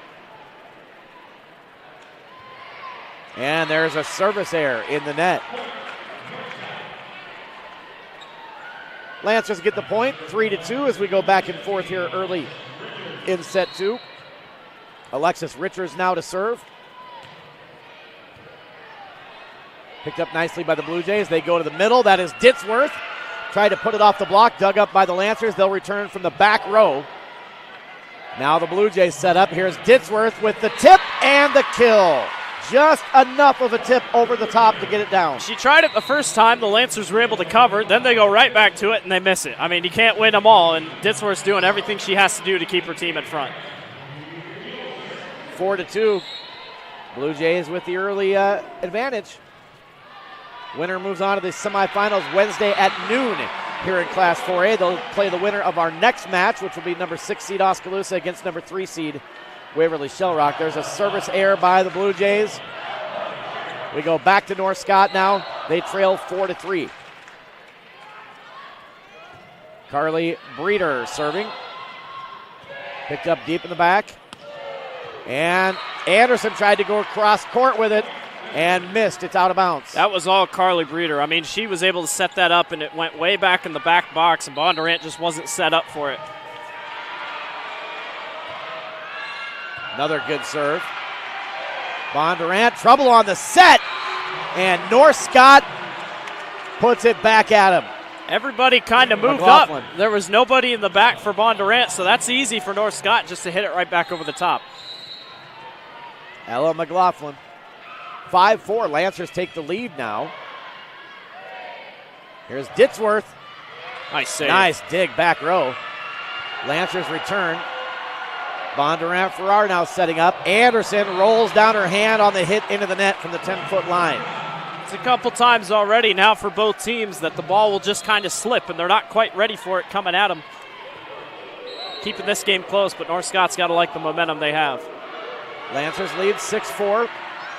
And there's a service error in the net. Lancers get the point, 3-2 as we go back and forth here early in set 2. Alexis Richards now to serve. Picked up nicely by the Blue Jays. They go to the middle. That is Ditzworth. Tried to put it off the block, dug up by the Lancers. They'll return from the back row. Now the Blue Jays set up. Here's Ditzworth with the tip and the kill. Just enough of a tip over the top to get it down. She tried it the first time. The Lancers were able to cover. Then they go right back to it, and they miss it. I mean, you can't win them all, and Ditzworth's doing everything she has to do to keep her team in front. 4-2. Blue Jays with the early advantage. Winner moves on to the semifinals Wednesday at noon here in Class 4A. They'll play the winner of our next match, which will be number 6 seed Oskaloosa against number 3 seed Waverly Shellrock. There's a service error by the Blue Jays. We go back to North Scott now. They trail 4-3. Carly Breeder serving. Picked up deep in the back. And Anderson tried to go across court with it and missed. It's out of bounds. That was all Carly Breeder. I mean, she was able to set that up, and it went way back in the back box, and Bondurant just wasn't set up for it. Another good serve. Bondurant, trouble on the set, and North Scott puts it back at him. Everybody kind of moved up. There was nobody in the back for Bondurant, so that's easy for North Scott just to hit it right back over the top. Ella McLaughlin. 5-4. Lancers take the lead now. Here's Ditzworth. Nice save. Nice dig back row. Lancers return. Bondurant-Farrar now setting up. Anderson rolls down her hand on the hit into the net from the 10-foot line. It's a couple times already now for both teams that the ball will just kind of slip, and they're not quite ready for it coming at them. Keeping this game close, but North Scott's got to like the momentum they have. Lancers lead 6-4,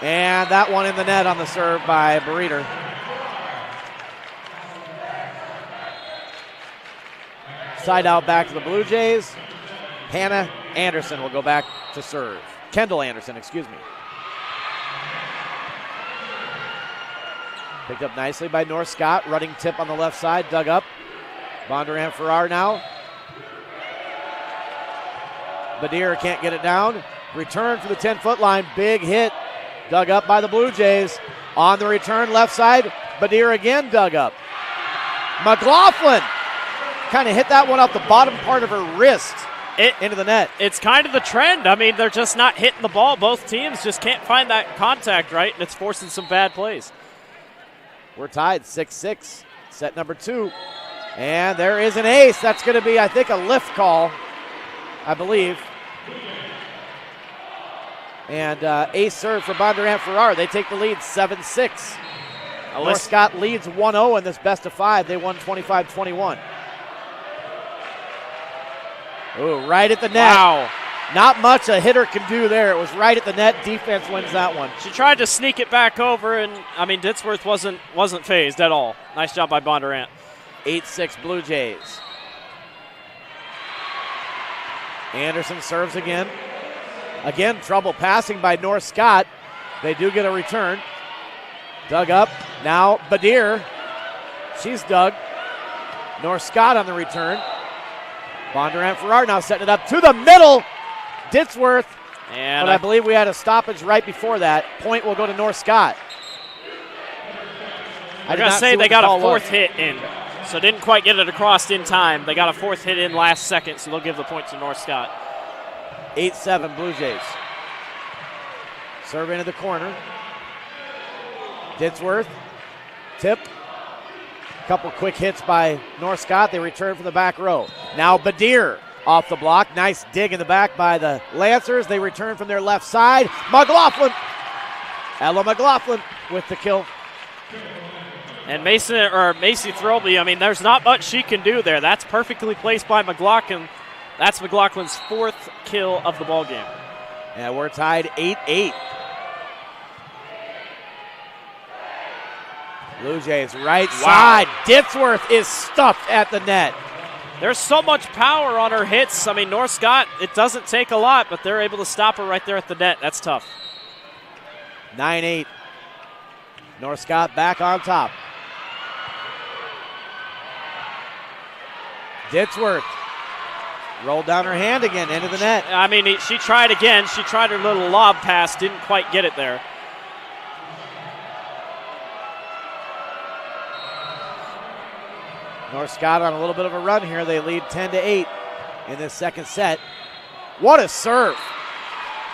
and that one in the net on the serve by Breeder. Side out back to the Blue Jays. Hannah Anderson will go back to serve. Kendall Anderson, excuse me. Picked up nicely by North Scott. Running tip on the left side, dug up. Bondurant-Farrar now. Badir can't get it down. Return for the 10-foot line. Big hit. Dug up by the Blue Jays. On the return, left side. Badir again dug up. McLaughlin kind of hit that one off the bottom part of her wrist into the net. It's kind of the trend. I mean, they're just not hitting the ball. Both teams just can't find that contact right, and it's forcing some bad plays. We're tied 6-6. Set number 2. And there is an ace. That's going to be, I think, a lift call, I believe. And ace serve for Bondurant-Farrar. They take the lead 7-6. North Scott leads 1-0 in this best of 5. They won 25-21. Ooh, right at the net. Wow. Not much a hitter can do there. It was right at the net. Defense wins that one. She tried to sneak it back over, and, I mean, Ditzworth wasn't phased at all. Nice job by Bondurant. 8-6 Blue Jays. Anderson serves again. Again, trouble passing by North Scott. They do get a return. Dug up. Now Badir. She's dug. North Scott on the return. Bondurant-Farrar now setting it up to the middle. Ditzworth. But I believe we had a stoppage right before that. Point will go to North Scott. I was going to say they got a fourth hit in, so didn't quite get it across in time. They got a fourth hit in last second, so they'll give the point to North Scott. 8-7 Blue Jays. Serve into the corner. Ditzworth. Tip. Couple quick hits by North Scott. They return from the back row. Now Badir off the block. Nice dig in the back by the Lancers. They return from their left side. McLaughlin. Ella McLaughlin with the kill. And Macy Throby, I mean, there's not much she can do there. That's perfectly placed by McLaughlin. That's McLaughlin's 4th kill of the ball game. And we're tied 8-8. Blue Jays right side. Ditsworth is stuffed at the net. There's so much power on her hits. I mean, North Scott, it doesn't take a lot, but they're able to stop her right there at the net. That's tough. 9-8. North Scott back on top. Ditsworth rolled down her hand again into the net. I mean, she tried again. She tried her little lob pass, didn't quite get it there. North Scott on a little bit of a run here. They lead 10-8 in this second set. What a serve.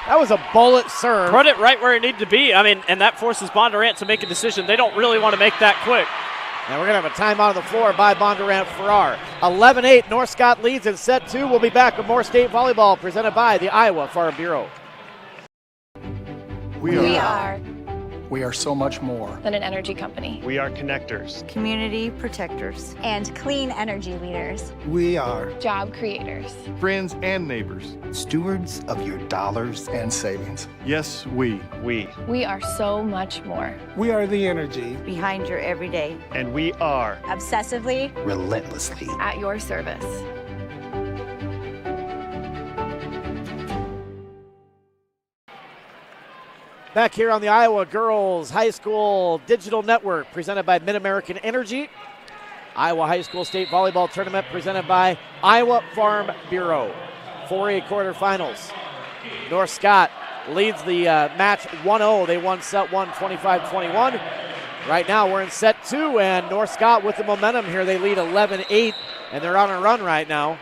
That was a bullet serve. Put it right where it needed to be. I mean, and that forces Bondurant to make a decision. They don't really want to make that quick. And we're going to have a timeout on the floor by Bondurant-Farrar. 11-8, North Scott leads in set 2. We'll be back with more state volleyball presented by the Iowa Farm Bureau. We are so much more than an energy company. We are connectors, community protectors, and clean energy leaders. We are job creators, friends and neighbors, stewards of your dollars and savings. Yes, we. We are so much more. We are the energy behind your everyday. And we are obsessively, relentlessly at your service. Back here on the Iowa Girls High School Digital Network, presented by Mid-American Energy. Iowa High School State Volleyball Tournament presented by Iowa Farm Bureau. 4A quarterfinals. North Scott leads the match 1-0. They won set 1, 25-21. Right now we're in set 2, and North Scott with the momentum here. They lead 11-8, and they're on a run right now,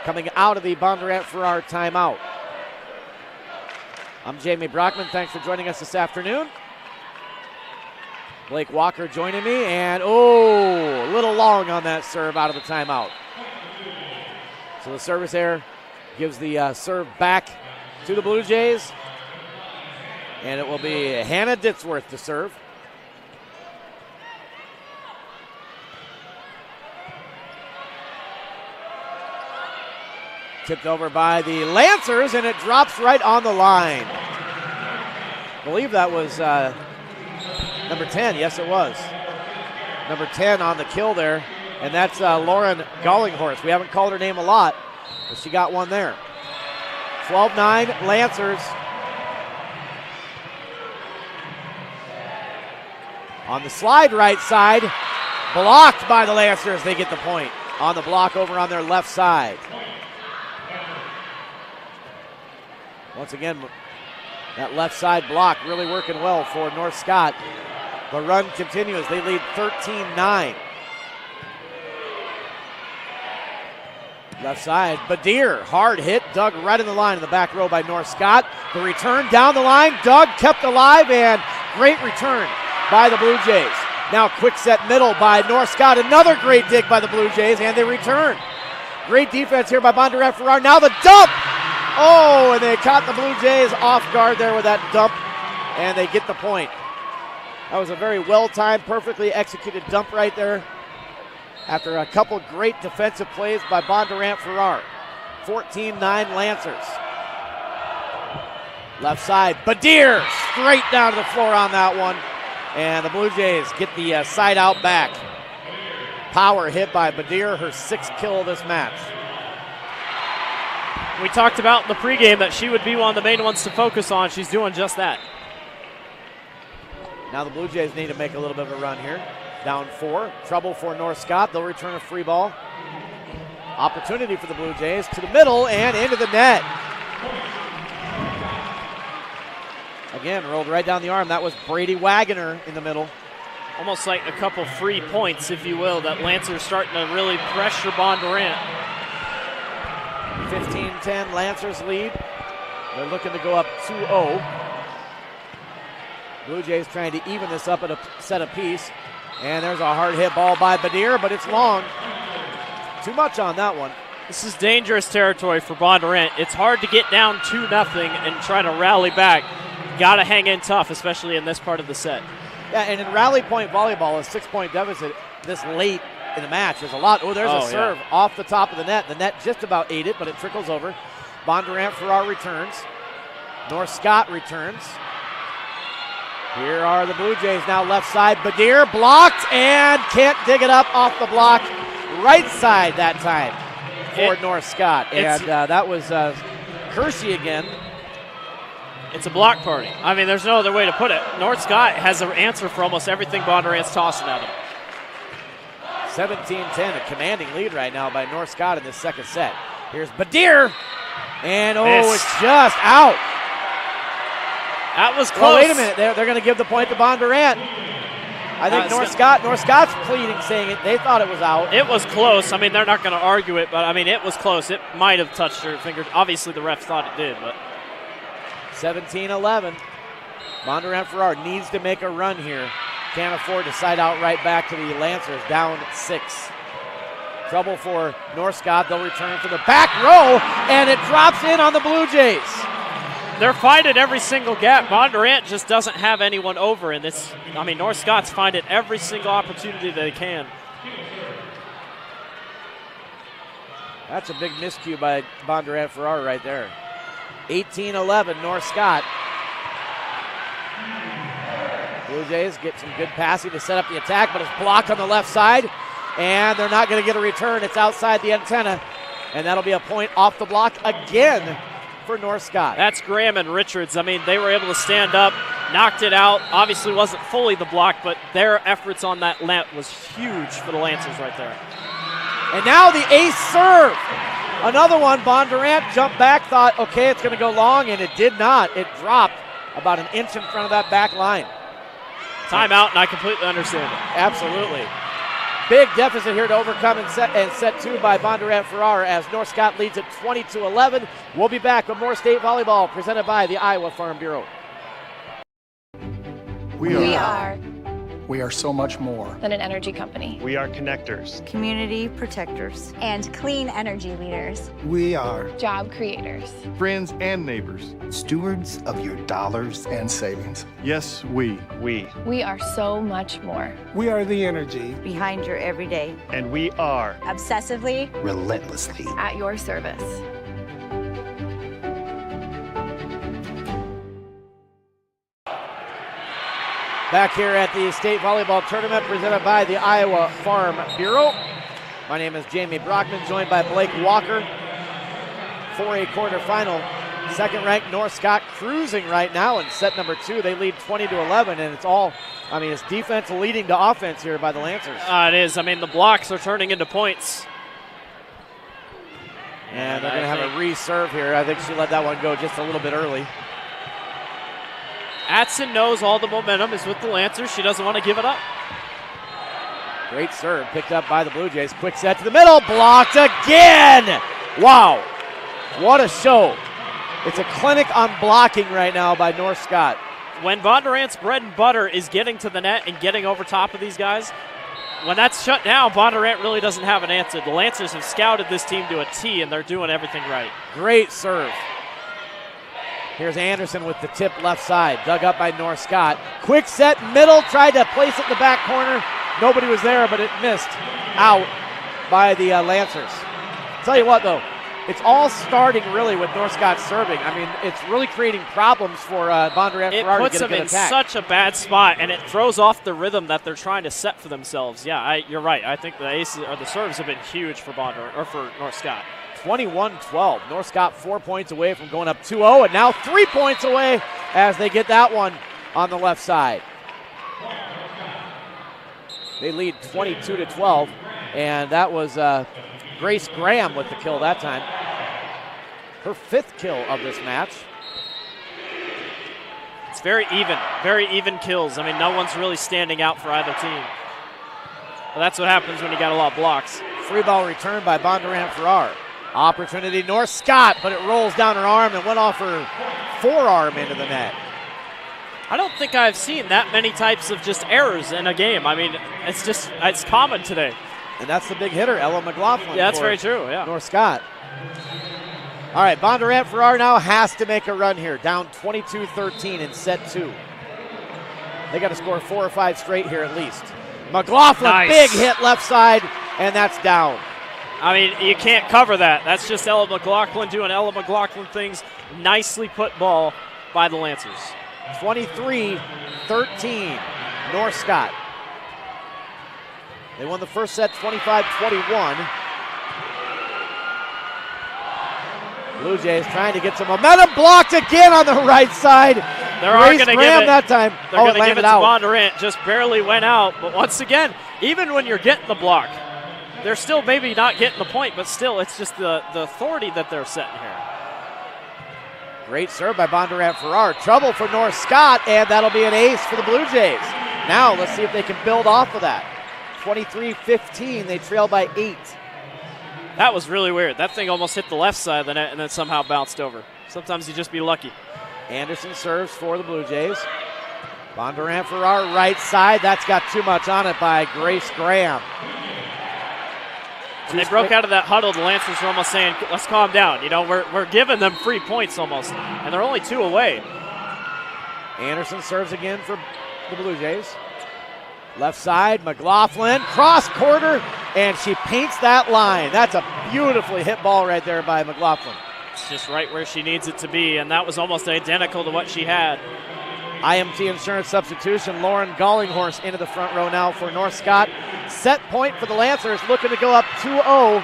coming out of the Bondurant-Farrar timeout. I'm Jamie Brockman. Thanks for joining us this afternoon. Blake Walker joining me, and a little long on that serve out of the timeout. So the service error gives the serve back to the Blue Jays, and it will be Hannah Ditsworth to serve. Tipped over by the Lancers, and it drops right on the line. I believe that was number 10. Yes, it was. Number 10 on the kill there, and that's Lauren Gollinghorst. We haven't called her name a lot, but she got one there. 12-9, Lancers. On the slide right side, blocked by the Lancers. They get the point on the block over on their left side. Once again, that left side block really working well for North Scott. The run continues. They lead 13-9. Left side, Badir, hard hit, dug right in the line in the back row by North Scott. The return down the line, dug, kept alive, and great return by the Blue Jays. Now quick set middle by North Scott. Another great dig by the Blue Jays, and they return. Great defense here by Bondurant-Farrar. Now the dump! And they caught the Blue Jays off guard there with that dump, and they get the point. That was a very well-timed, perfectly executed dump right there after a couple great defensive plays by Bondurant-Farrar. 14-9 Lancers. Left side, Badir straight down to the floor on that one, and the Blue Jays get the side out back. Power hit by Badir, her 6th kill of this match. We talked about in the pregame that she would be one of the main ones to focus on. She's doing just that. Now the Blue Jays need to make a little bit of a run here. Down 4. Trouble for North Scott. They'll return a free ball. Opportunity for the Blue Jays to the middle and into the net. Again, rolled right down the arm. That was Brady Wagoner in the middle. Almost like a couple free points, if you will, that Lancers starting to really pressure Bondurant. 15-10 Lancers lead. They're looking to go up 2-0. Blue Jays trying to even this up at a set apiece. And there's a hard hit ball by Badir, but it's long. Too much on that one. This is dangerous territory for Bondurant. It's hard to get down 2-0 and try to rally back. Got to hang in tough, especially in this part of the set. Yeah, and in rally point volleyball, a 6-point deficit this late in the match is a lot. Oh, there's a serve off the top of the net. The net just about ate it, but it trickles over. Bondurant-Farrar returns. North Scott returns. Here are the Blue Jays now left side. Badir blocked and can't dig it up off the block. Right side that time for North Scott. And that was Kersey again. It's a block party. I mean, there's no other way to put it. North Scott has an answer for almost everything Bondurant's tossing at him. 17-10, a commanding lead right now by North Scott in this second set. Here's Badir, and it's just out. That was close. Well, wait a minute. They're going to give the point to Bondurant. I think North Scott's pleading, saying they thought it was out. It was close. I mean, they're not going to argue it, but I mean, it was close. It might have touched her finger. Obviously, the ref thought it did, but 17-11. Bondurant-Farrar needs to make a run here. Can't afford to side out right back to the Lancers, down 6. Trouble for North Scott. They'll return for the back row, and it drops in on the Blue Jays. They're finding every single gap. Bondurant just doesn't have anyone over in this. I mean, North Scott's finding every single opportunity they can. That's a big miscue by Bondurant-Farrar right there. 18-11, North Scott. Blue Jays get some good passing to set up the attack, but it's blocked on the left side, and they're not going to get a return. It's outside the antenna, and that'll be a point off the block again for North Scott. That's Graham and Richards. I mean, they were able to stand up, knocked it out. Obviously wasn't fully the block, but their efforts on that net was huge for the Lancers right there. And now the ace serve. Another one. Bondurant jumped back, thought, okay, it's going to go long, and it did not. It dropped about an inch in front of that back line. Timeout, and I completely understand it. Absolutely. Big deficit here to overcome in set 2 by Bondurant-Farrar as North Scott leads at 20-11. We'll be back with more state volleyball presented by the Iowa Farm Bureau. We are so much more than an energy company. We are connectors, community protectors, and clean energy leaders. We are job creators, friends and neighbors, stewards of your dollars and savings. Yes, we. We are so much more. We are the energy behind your everyday. And we are obsessively, relentlessly at your service. Back here at the state volleyball tournament presented by the Iowa Farm Bureau. My name is Jamie Brockman, joined by Blake Walker for a quarterfinal. Second-ranked North Scott cruising right now in set number 2. They lead 20-11, and it's defense leading to offense here by the Lancers. It is. I mean, the blocks are turning into points. And they're going to have a re-serve here. I think she let that one go just a little bit early. Atson knows all the momentum is with the Lancers. She doesn't want to give it up. Great serve picked up by the Blue Jays. Quick set to the middle. Blocked again. Wow. What a show. It's a clinic on blocking right now by North Scott. When Bondurant's bread and butter is getting to the net and getting over top of these guys, when that's shut down, Bondurant really doesn't have an answer. The Lancers have scouted this team to a T, and they're doing everything right. Great serve. Here's Anderson with the tip left side, dug up by North Scott. Quick set, middle, tried to place it in the back corner. Nobody was there, but it missed out by the Lancers. Tell you what, though, it's all starting really with North Scott serving. I mean, it's really creating problems for Bondurant-Farrar to get a good attack. It puts them in such a bad spot, and it throws off the rhythm that they're trying to set for themselves. Yeah, you're right. I think the aces or the serves have been huge for Bondurant or for North Scott. 21-12. North Scott 4 points away from going up 2-0, and now 3 points away as they get that one on the left side. They lead 22-12, and that was Grace Graham with the kill that time. Her 5th kill of this match. It's very even kills. I mean, no one's really standing out for either team. Well, that's what happens when you got a lot of blocks. Free ball return by Bondurant-Farrar. Opportunity, North Scott, but it rolls down her arm and went off her forearm into the net. I don't think I've seen that many types of just errors in a game. I mean, it's common today. And that's the big hitter, Ella McLaughlin. Yeah, that's very true, yeah. North Scott. All right, Bondurant-Farrar now has to make a run here, down 22-13 in set 2. They got to score 4 or 5 straight here at least. McLaughlin, Nice. big hit left side, and that's down. I mean, you can't cover that. That's just Ella McLaughlin doing Ella McLaughlin things. Nicely put ball by the Lancers. 23-13, North Scott. They won the first set 25-21. Blue Jays trying to get some momentum. Blocked again on the right side. They're going to give it that time. They're going to give it to out. Bondurant. Just barely went out. But once again, even when you're getting the block, they're still maybe not getting the point, but still it's just the authority that they're setting here. Great serve by Bondurant-Farrar. Trouble for North Scott, and that'll be an ace for the Blue Jays. Now let's see if they can build off of that. 23-15, they trail by 8. That was really weird. That thing almost hit the left side of the net and then somehow bounced over. Sometimes you just be lucky. Anderson serves for the Blue Jays. Bondurant-Farrar right side. That's got too much on it by Grace Graham. When they broke out of that huddle, the Lancers were almost saying, let's calm down. You know, we're giving them free points almost, and they're only 2 away. Anderson serves again for the Blue Jays. Left side, McLaughlin, cross quarter, and she paints that line. That's a beautifully hit ball right there by McLaughlin. It's just right where she needs it to be, and that was almost identical to what she had. IMT insurance substitution, Lauren Gallinghorst into the front row now for North Scott. Set point for the Lancers, looking to go up 2-0.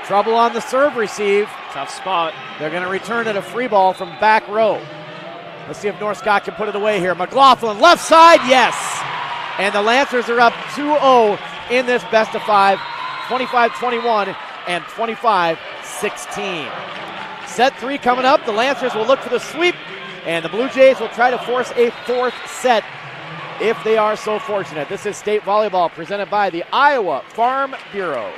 Trouble on the serve receive. Tough spot. They're going to return it a free ball from back row. Let's see if North Scott can put it away here. McLaughlin, left side, yes! And the Lancers are up 2-0 in this best of 5, 25-21 and 25-16. Set 3 coming up. The Lancers will look for the sweep, and the Blue Jays will try to force a 4th set if they are so fortunate. This is State Volleyball presented by the Iowa Farm Bureau.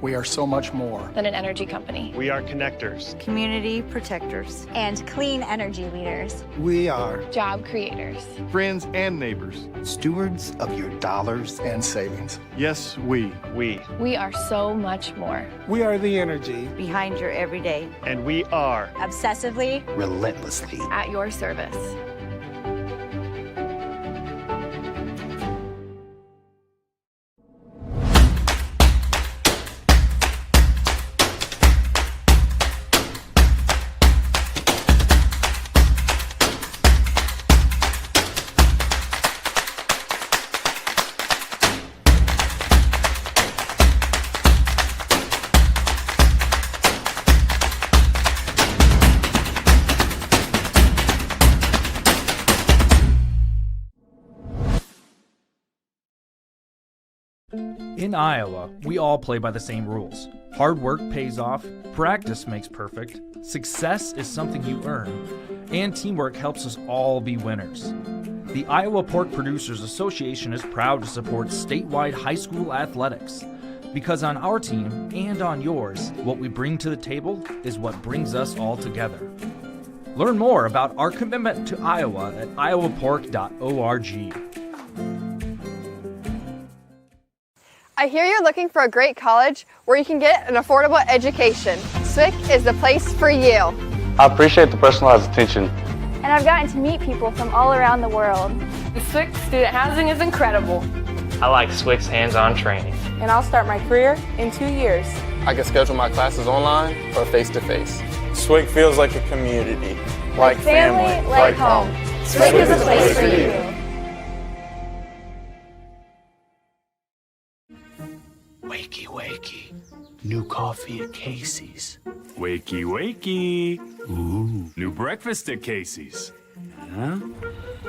We are so much more than an energy company. We are connectors. Community protectors. And clean energy leaders. We are Job creators. Friends and neighbors. stewards of your dollars and savings. Yes, we. We are so much more. We are the energy Behind your everyday. And we are Obsessively. relentlessly. At your service. In Iowa, we all play by the same rules. Hard work pays off, practice makes perfect, success is something you earn, and teamwork helps us all be winners. The Iowa Pork Producers Association is proud to support statewide high school athletics. Because on our team and on yours, what we bring to the table is what brings us all together. Learn more about our commitment to Iowa at iowapork.org. I hear you're looking for a great college where you can get an affordable education. SWIC is the place for you. I appreciate the personalized attention. And I've gotten to meet people from all around the world. The SWIC student housing is incredible. I like SWIC's hands-on training. And I'll start my career in 2 years. I can schedule my classes online or face-to-face. SWIC feels like a community, like family, like home. SWIC is a place for you. Wakey, wakey. New coffee at Casey's. Wakey, wakey. Ooh, new breakfast at Casey's. Huh?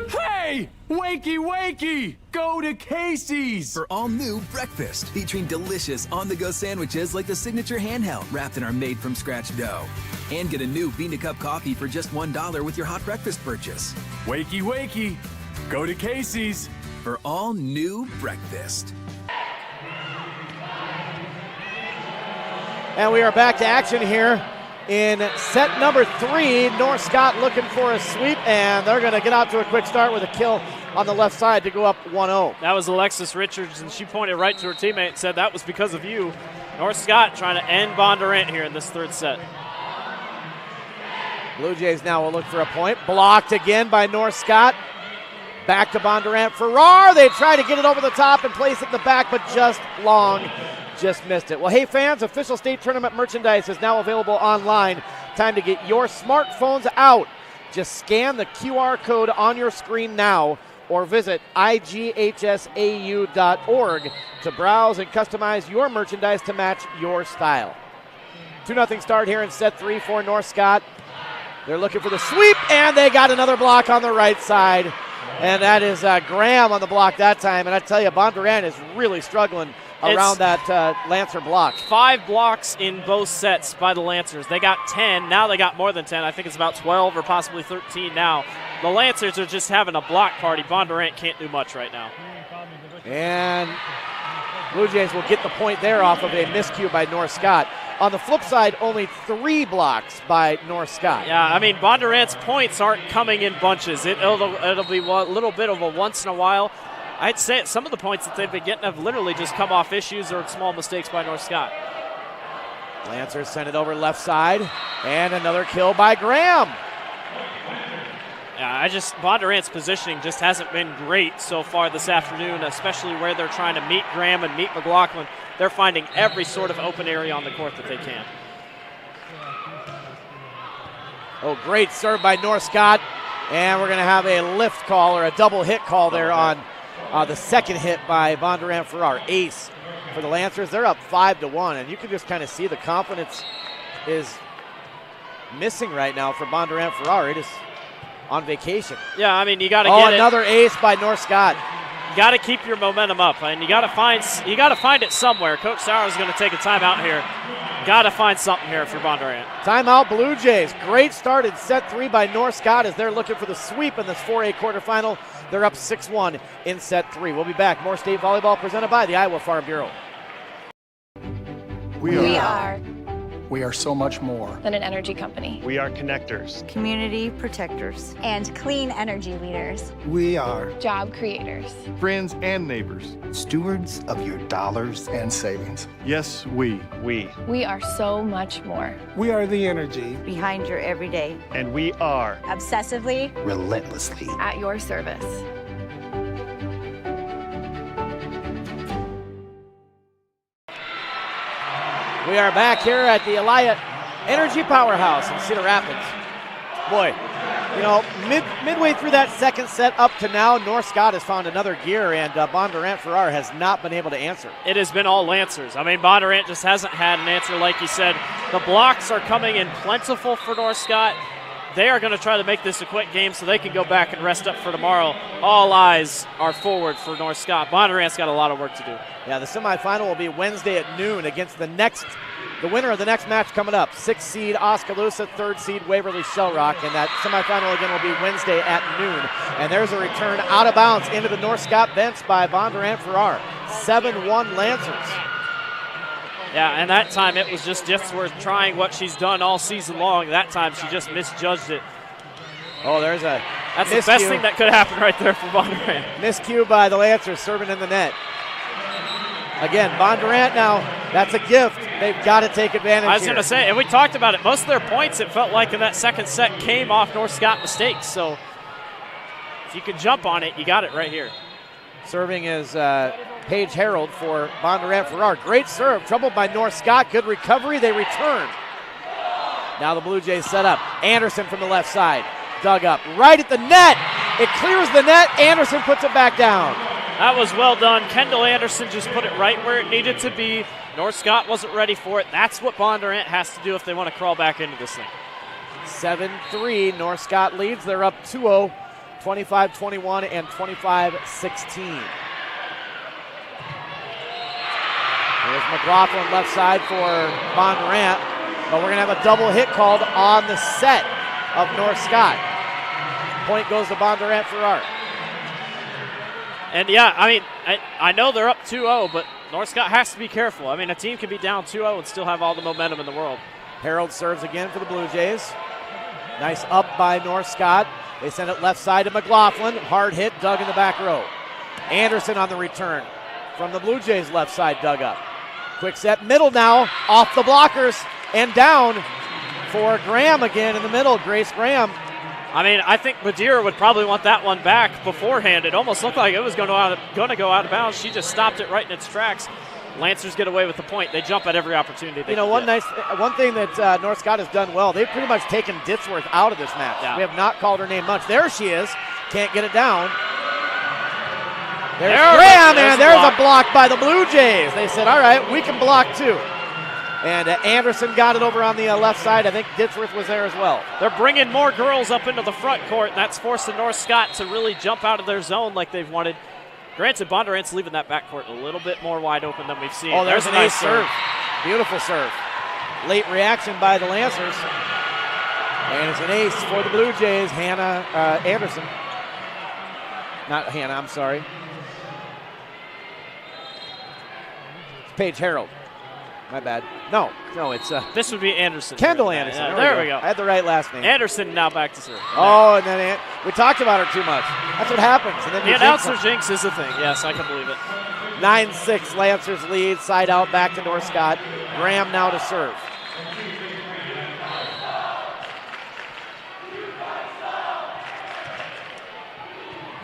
Hey! Wakey, wakey! Go to Casey's! For all new breakfast, featuring delicious on-the-go sandwiches like the signature handheld wrapped in our made-from-scratch dough. And get a new bean-to-cup coffee for just $1 with your hot breakfast purchase. Wakey, wakey! Go to Casey's! For all new breakfast. And we are back to action here in set number 3. North Scott looking for a sweep, and they're going to get out to a quick start with a kill on the left side to go up 1-0. That was Alexis Richards, and she pointed right to her teammate and said that was because of you. North Scott trying to end Bondurant here in this third set. Blue Jays now will look for a point. Blocked again by North Scott. Back to Bondurant-Farrar. They try to get it over the top and place it in the back, but just long. Just missed it. Well, hey, fans, official state tournament merchandise is now available online. Time to get your smartphones out. Just scan the QR code on your screen now or visit IGHSAU.org to browse and customize your merchandise to match your style. 2-0 start here in set 3 for North Scott. They're looking for the sweep, and they got another block on the right side. And that is Graham on the block that time. And I tell you, Bondurant is really struggling around that Lancer block. 5 blocks in both sets by the Lancers. They got 10. Now they got more than 10. I think it's about 12 or possibly 13 now. The Lancers are just having a block party. Bondurant can't do much right now. And Blue Jays will get the point there off of a miscue by North Scott. On the flip side, only 3 blocks by North Scott. Yeah, I mean, Bondurant's points aren't coming in bunches. It'll be a little bit of a once in a while. I'd say some of the points that they've been getting have literally just come off issues or small mistakes by North Scott. Lancers send it over left side, and another kill by Graham. Yeah, Bondurant's positioning just hasn't been great so far this afternoon, especially where they're trying to meet Graham and meet McLaughlin. They're finding every sort of open area on the court that they can. Oh, great serve by North Scott. And we're going to have a lift call or a double hit call there on the second hit by Bondurant-Farrar. Ace for the Lancers. They're up 5-1, and you can just kind of see the confidence is missing right now for Bondurant-Farrar. It is on vacation. Yeah, I mean, you got to get another ace by North Scott. You got to keep your momentum up, and you got to find it somewhere. Coach Sauer is going to take a timeout here. Got to find something here for Bondurant. Timeout, Blue Jays. Great start in set 3 by North Scott as they're looking for the sweep in this 4A quarterfinal. They're up 6-1 in set 3. We'll be back. More state volleyball presented by the Iowa Farm Bureau. We are so much more than an energy company. We are connectors, community protectors, and clean energy leaders. We are job creators, friends and neighbors, stewards of your dollars and savings. Yes, we. We are so much more. We are the energy behind your everyday. And we are obsessively, relentlessly at your service. We are back here at the Alliant Energy Powerhouse in Cedar Rapids. Boy, you know, midway through that second set up to now, North Scott has found another gear, and Bondurant-Farrar has not been able to answer. It has been all Lancers. I mean, Bondurant just hasn't had an answer, like you said. The blocks are coming in plentiful for North Scott. They are going to try to make this a quick game so they can go back and rest up for tomorrow. All eyes are forward for North Scott. Bondurant's got a lot of work to do. Yeah, the semifinal will be Wednesday at noon against the winner of the next match coming up. 6th seed Oskaloosa, 3rd seed Waverly Shellrock, and that semifinal again will be Wednesday at noon. And there's a return out of bounds into the North Scott bench by Bondurant-Farrar. 7-1 Lancers. Yeah, and that time it was just Jitsworth trying what she's done all season long. That time she just misjudged it. Oh, that's the best thing that could happen right there for Bondurant. Miscue by the Lancers serving in the net. Again, Bondurant now, that's a gift. They've got to take advantage. I was going to say, and we talked about it, most of their points, it felt like in that second set, came off North Scott mistakes. So if you can jump on it, you got it right here. Serving is Paige Harold for Bondurant-Farrar. Great serve, troubled by North Scott. Good recovery, they return. Now the Blue Jays set up. Anderson from the left side, dug up, right at the net. It clears the net, Anderson puts it back down. That was well done. Kendall Anderson just put it right where it needed to be. North Scott wasn't ready for it. That's what Bondurant has to do if they want to crawl back into this thing. 7-3, North Scott leads. They're up 2-0, 25-21 and 25-16. There's McLaughlin left side for Bondurant, but we're going to have a double hit called on the set of North Scott. Point goes to Bondurant-Farrar. And yeah, I mean, I know they're up 2-0, but North Scott has to be careful. I mean, a team can be down 2-0 and still have all the momentum in the world. Harold serves again for the Blue Jays. Nice up by North Scott. They send it left side to McLaughlin. Hard hit, dug in the back row. Anderson on the return from the Blue Jays left side, dug up. Quick set middle now, off the blockers, and down for Graham again in the middle, Grace Graham. I mean, I think Madeira would probably want that one back beforehand. It almost looked like it was going to go out of bounds. She just stopped it right in its tracks. Lancers get away with the point. They jump at every opportunity. One thing that North Scott has done well, they've pretty much taken Ditsworth out of this match. Yeah. We have not called her name much. There she is. Can't get it down. There's Graham, and there's a block by the Blue Jays. They said, all right, we can block too. And Anderson got it over on the left side. I think Ditsworth was there as well. They're bringing more girls up into the front court, and that's forced the North Scott to really jump out of their zone like they've wanted. Granted, Bondurant's leaving that backcourt a little bit more wide open than we've seen. Oh, there's a nice serve. Beautiful serve. Late reaction by the Lancers. And it's an ace for the Blue Jays. Hannah Anderson. Not Hannah, I'm sorry. It's Paige Harold. My bad. No, it's this would be Anderson. Kendall Anderson. Yeah, there we go. I had the right last name. Anderson now back to serve. Oh, and then we talked about her too much. That's what happens. And then the announcer jinx is a thing. Yes, I can believe it. 9-6 Lancers lead. Side out back to North Scott. Graham now to serve.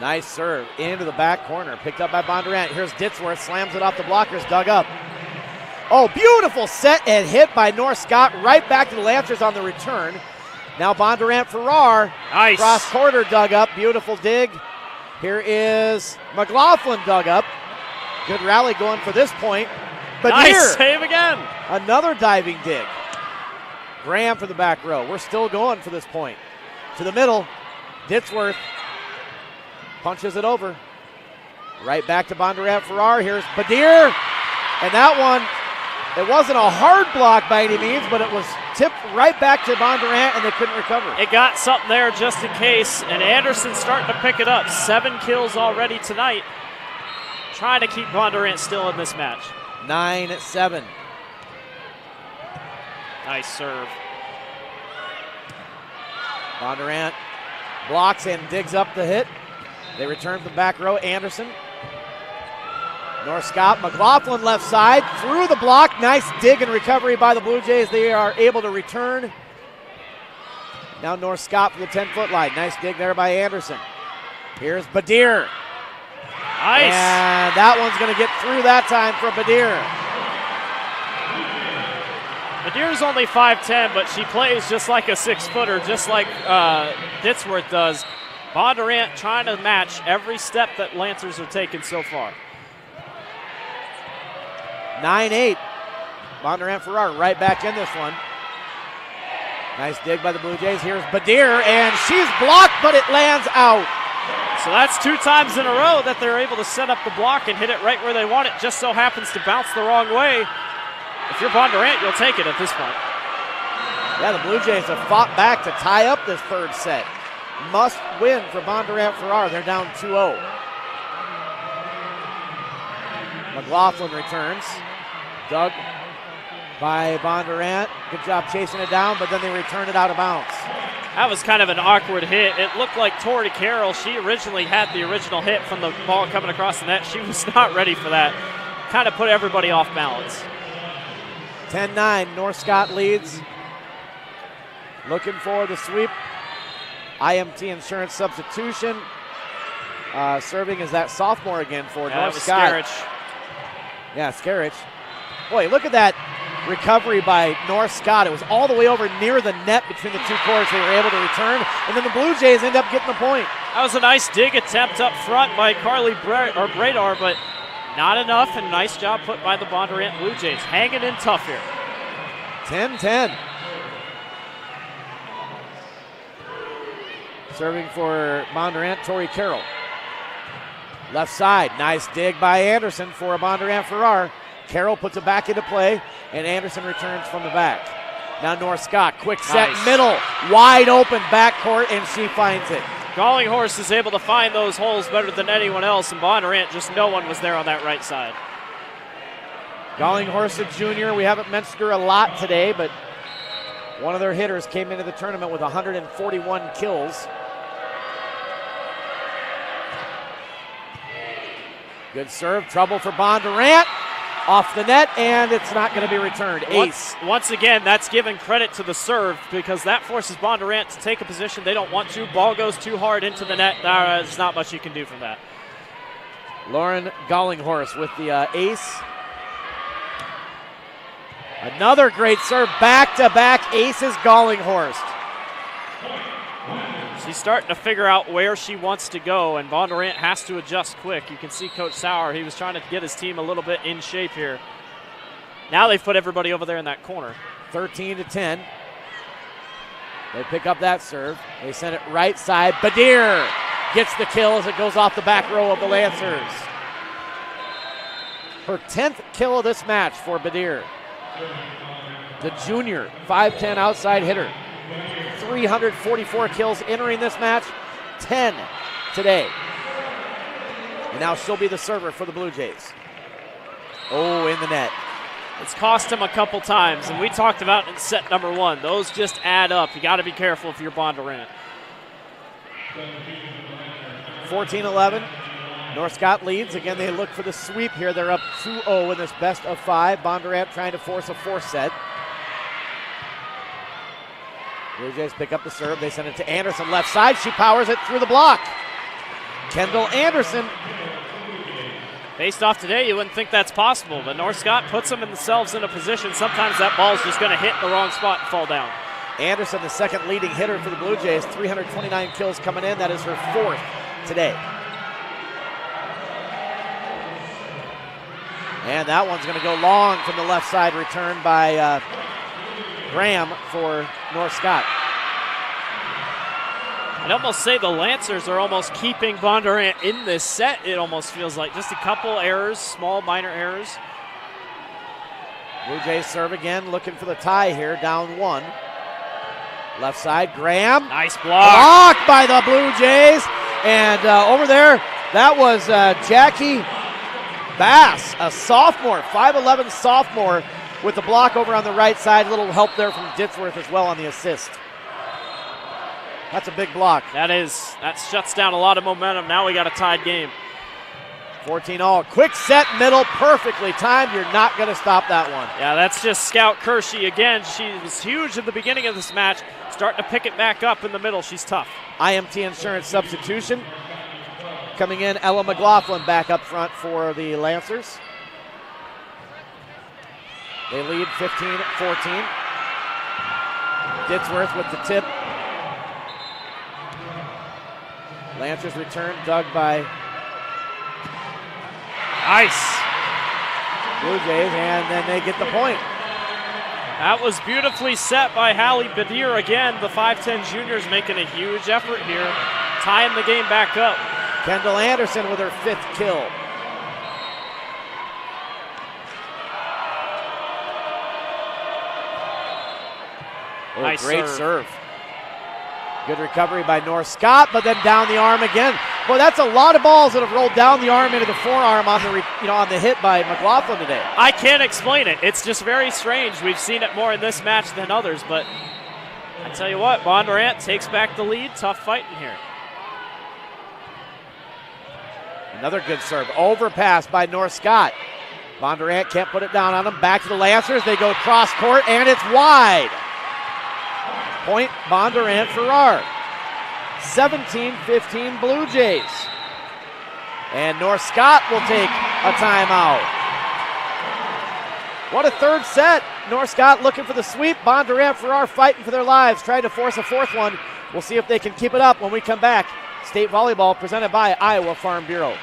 Nice serve into the back corner. Picked up by Bondurant. Here's Ditsworth. Slams it off the blockers. Dug up. Oh, beautiful set and hit by North Scott. Right back to the Lancers on the return. Now Bondurant-Farrar. Nice. Cross quarter dug up. Beautiful dig. Here is McLaughlin dug up. Good rally going for this point. But nice save again. Another diving dig. Graham for the back row. We're still going for this point. To the middle. Ditsworth punches it over. Right back to Bondurant-Farrar. Here's Badir. And that one, it wasn't a hard block by any means, but it was tipped right back to Bondurant, and they couldn't recover. It got something there just in case, and Anderson's starting to pick it up. 7 kills already tonight. Trying to keep Bondurant still in this match. 9-7. Nice serve. Bondurant blocks and digs up the hit. They return from the back row. Anderson. North Scott, McLaughlin left side, through the block. Nice dig and recovery by the Blue Jays. They are able to return. Now North Scott for the 10-foot line. Nice dig there by Anderson. Here's Badir. Nice. And that one's going to get through that time for Badir. Badir's only 5'10", but she plays just like a 6-footer, just like Ditsworth does. Bondurant trying to match every step that Lancers are taking so far. 9-8. Bondurant-Farrar right back in this one. Nice dig by the Blue Jays. Here's Badir, and she's blocked, but it lands out. So that's 2 times in a row that they're able to set up the block and hit it right where they want it. Just so happens to bounce the wrong way. If you're Bondurant, you'll take it at this point. Yeah, the Blue Jays have fought back to tie up this third set. Must win for Bondurant-Farrar. They're down 2-0. McLaughlin returns. Dug by Bondurant. Good job chasing it down, but then they return it out of bounds. That was kind of an awkward hit. It looked like Tori Carroll, she originally had the original hit from the ball coming across the net. She was not ready for that. Kind of put everybody off balance. 10-9, North Scott leads. Looking for the sweep. IMT Insurance substitution. Serving as that sophomore again for North Scott. Scarich. Yeah, Scarich. Boy, look at that recovery by North Scott. It was all the way over near the net between the two courts. They were able to return, and then the Blue Jays end up getting the point. That was a nice dig attempt up front by Carly Bradar, but not enough, and nice job put by the Bondurant Blue Jays. Hanging in tough here. 10-10. Serving for Bondurant, Tori Carroll. Left side, nice dig by Anderson for a Bondurant-Farrar. Carroll puts it back into play, and Anderson returns from the back. Now North Scott, quick set, middle, wide open backcourt, and she finds it. Galling Horse is able to find those holes better than anyone else, and Bondurant, just no one was there on that right side. Galling Horse, a junior, we haven't mentioned her a lot today, but one of their hitters came into the tournament with 141 kills. Good serve, trouble for Bondurant. off the net, and it's not going to be returned. Ace. Once again, that's giving credit to the serve because that forces Bondurant to take a position they don't want to. Ball goes too hard into the net. There's not much you can do from that. Lauren Gollinghorst with the ace. Another great serve, back-to-back aces, Gollinghorst. She's starting to figure out where she wants to go, and Bondurant has to adjust quick. You can see Coach Sauer, he was trying to get his team a little bit in shape here. Now they've put everybody over there in that corner. 13-10. They pick up that serve. They send it right side. Badir gets the kill as it goes off the back row of the Lancers. Her 10th kill of this match for Badir. The junior, 5'10" outside hitter. 344 kills entering this match, 10 today. And now she'll be the server for the Blue Jays. Oh, in the net. It's cost him a couple times, and we talked about in set number 1. Those just add up. You got to be careful if you're Bondurant. 14-11. North Scott leads. Again, they look for the sweep here. They're up 2-0 in this best of 5. Bondurant trying to force a 4th set. Blue Jays pick up the serve. They send it to Anderson, left side. She powers it through the block. Kendall Anderson. Based off today, you wouldn't think that's possible, but North Scott puts themselves in a position. Sometimes that ball's just going to hit the wrong spot and fall down. Anderson, the second leading hitter for the Blue Jays, 329 kills coming in. That is her 4th today. And that one's going to go long from the left side, returned by Graham for North Scott. I'd almost say the Lancers are almost keeping Bondurant in this set, it almost feels like. Just a couple errors, small minor errors. Blue Jays serve again, looking for the tie here, down 1. Left side, Graham. Nice block. Blocked by the Blue Jays. And over there, that was Jackie Bass, a sophomore, 5'11" sophomore, with the block over on the right side. A little help there from Ditsworth as well on the assist. That's a big block. That shuts down a lot of momentum. Now we got a tied game. 14-all. Quick set, middle, perfectly timed. You're not going to stop that one. Yeah, that's just Scout Kershey again. She was huge in the beginning of this match. Starting to pick it back up in the middle. She's tough. IMT Insurance substitution. Coming in, Ella McLaughlin back up front for the Lancers. They lead 15-14. Ditsworth with the tip. Lancers return, dug by nice Blue Jays, and then they get the point. That was beautifully set by Hallie Badir again. The 5'10" juniors making a huge effort here, tying the game back up. Kendall Anderson with her 5th kill. Oh, nice great serve. Good recovery by North Scott, but then down the arm again. Boy, that's a lot of balls that have rolled down the arm into the forearm on the on the hit by McLaughlin today. I can't explain it. It's just very strange. We've seen it more in this match than others, but I tell you what, Bondurant takes back the lead. Tough fighting here. Another good serve. Overpass by North Scott. Bondurant can't put it down on them. Back to the Lancers. They go cross court, and it's wide. Point Bondurant-Farrar. 17-15 Blue Jays. And North Scott will take a timeout. What a third set. North Scott looking for the sweep. Bondurant-Farrar fighting for their lives, trying to force a 4th one. We'll see if they can keep it up when we come back. State Volleyball presented by Iowa Farm Bureau.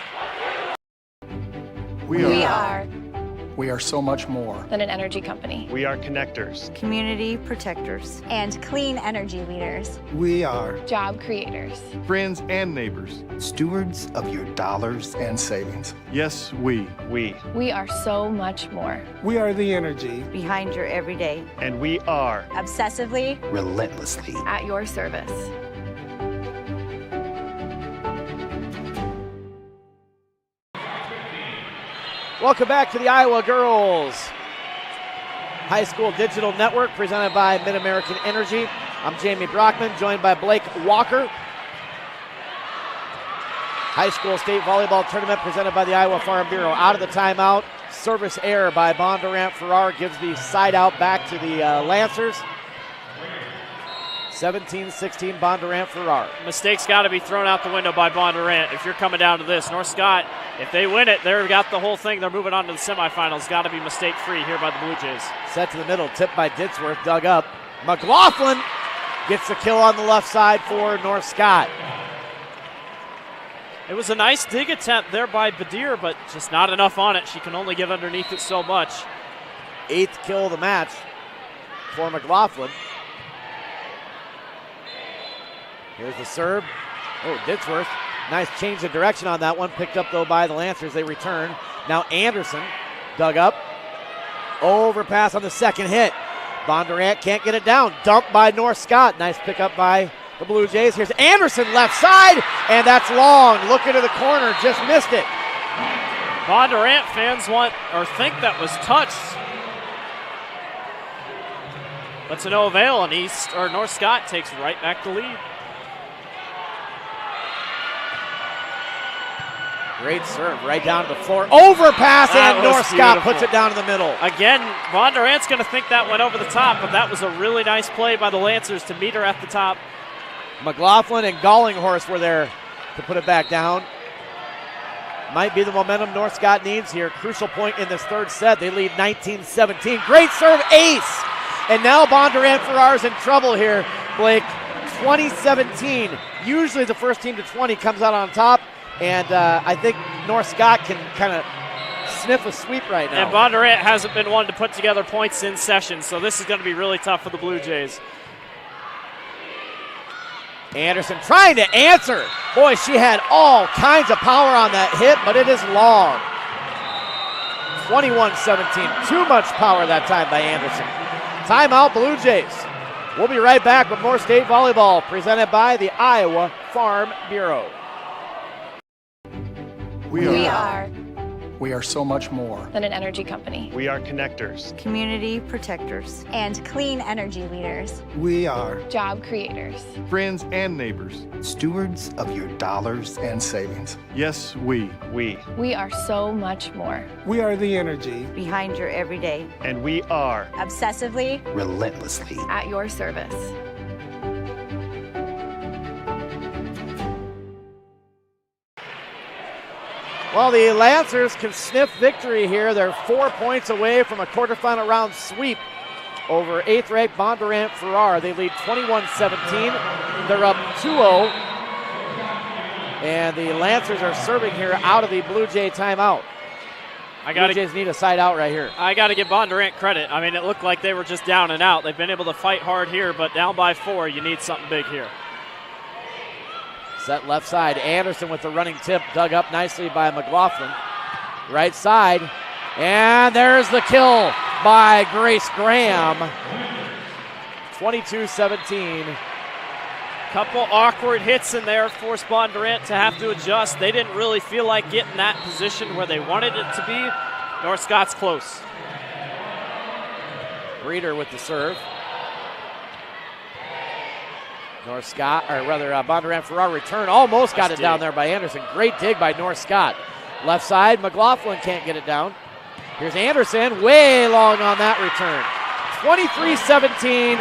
We are so much more than an energy company. We are connectors, community protectors, and clean energy leaders. We are job creators, friends and neighbors, stewards of your dollars and savings. Yes, we are so much more. We are the energy behind your everyday. And we are obsessively, relentlessly at your service. Welcome back to the Iowa Girls High School Digital Network presented by Mid-American Energy. I'm Jamie Brockman, joined by Blake Walker. High School State Volleyball Tournament presented by the Iowa Farm Bureau. Out of the timeout, Service error by Bondurant-Farrar gives the side out back to the Lancers. 17-16 Bondurant-Farrar. Mistakes got to be thrown out the window by Bondurant if you're coming down to this. North Scott, if they win it, they've got the whole thing. They're moving on to the semifinals. Got to be mistake-free here by the Blue Jays. Set to the middle, tipped by Ditzworth, dug up. McLaughlin gets the kill on the left side for North Scott. It was a nice dig attempt there by Badir, but just not enough on it. She can only get underneath it so much. 8th kill of the match for McLaughlin. Here's the serve. Oh, Ditzworth. Nice change of direction on that one. Picked up, though, by the Lancers. They return. Now Anderson dug up. Overpass on the second hit. Bondurant can't get it down. Dumped by North Scott. Nice pickup by the Blue Jays. Here's Anderson left side, and that's long. Looking to the corner, just missed it. Bondurant fans think that was touched. But to no avail, and North Scott takes right back the lead. Great serve right down to the floor. Overpass, and North Scott puts it down in the middle. Again, Bondurant's going to think that went over the top, but that was a really nice play by the Lancers to meet her at the top. McLaughlin and Gallinghorst were there to put it back down. Might be the momentum North Scott needs here. Crucial point in this third set. They lead 19-17. Great serve, ace. And now Bondurant-Farrar's in trouble here, Blake. 20-17. Usually the first team to 20 comes out on top. And I think North Scott can kind of sniff a sweep right now. And Bondurant hasn't been one to put together points in session, so this is going to be really tough for the Blue Jays. Anderson trying to answer. Boy, she had all kinds of power on that hit, but it is long. 21-17. Too much power that time by Anderson. Timeout, Blue Jays. We'll be right back with more state volleyball presented by the Iowa Farm Bureau. We are so much more than an energy company. We are connectors, community protectors, and clean energy leaders. We are job creators, friends and neighbors, stewards of your dollars and savings. Yes, we are so much more. We are the energy behind your everyday, and we are obsessively, relentlessly at your service. Well, the Lancers can sniff victory here. They're 4 points away from a quarterfinal round sweep over 8th-ranked Bondurant-Farrar. They lead 21-17. They're up 2-0. And the Lancers are serving here out of the Blue Jay timeout. Blue Jays need a side out right here. I got to give Bondurant credit. I mean, it looked like they were just down and out. They've been able to fight hard here, but down by 4, you need something big here. Set left side. Anderson with the running tip, dug up nicely by McLaughlin. Right side. And there's the kill by Grace Graham. 22-17. Couple awkward hits in there forced Bondurant to have to adjust. They didn't really feel like getting that position where they wanted it to be. North Scott's close. Breeder with the serve. North Scott, or rather Bondurant-Farrar return. Almost got it down there by Anderson. Great dig by North Scott. Left side, McLaughlin can't get it down. Here's Anderson, way long on that return. 23-17.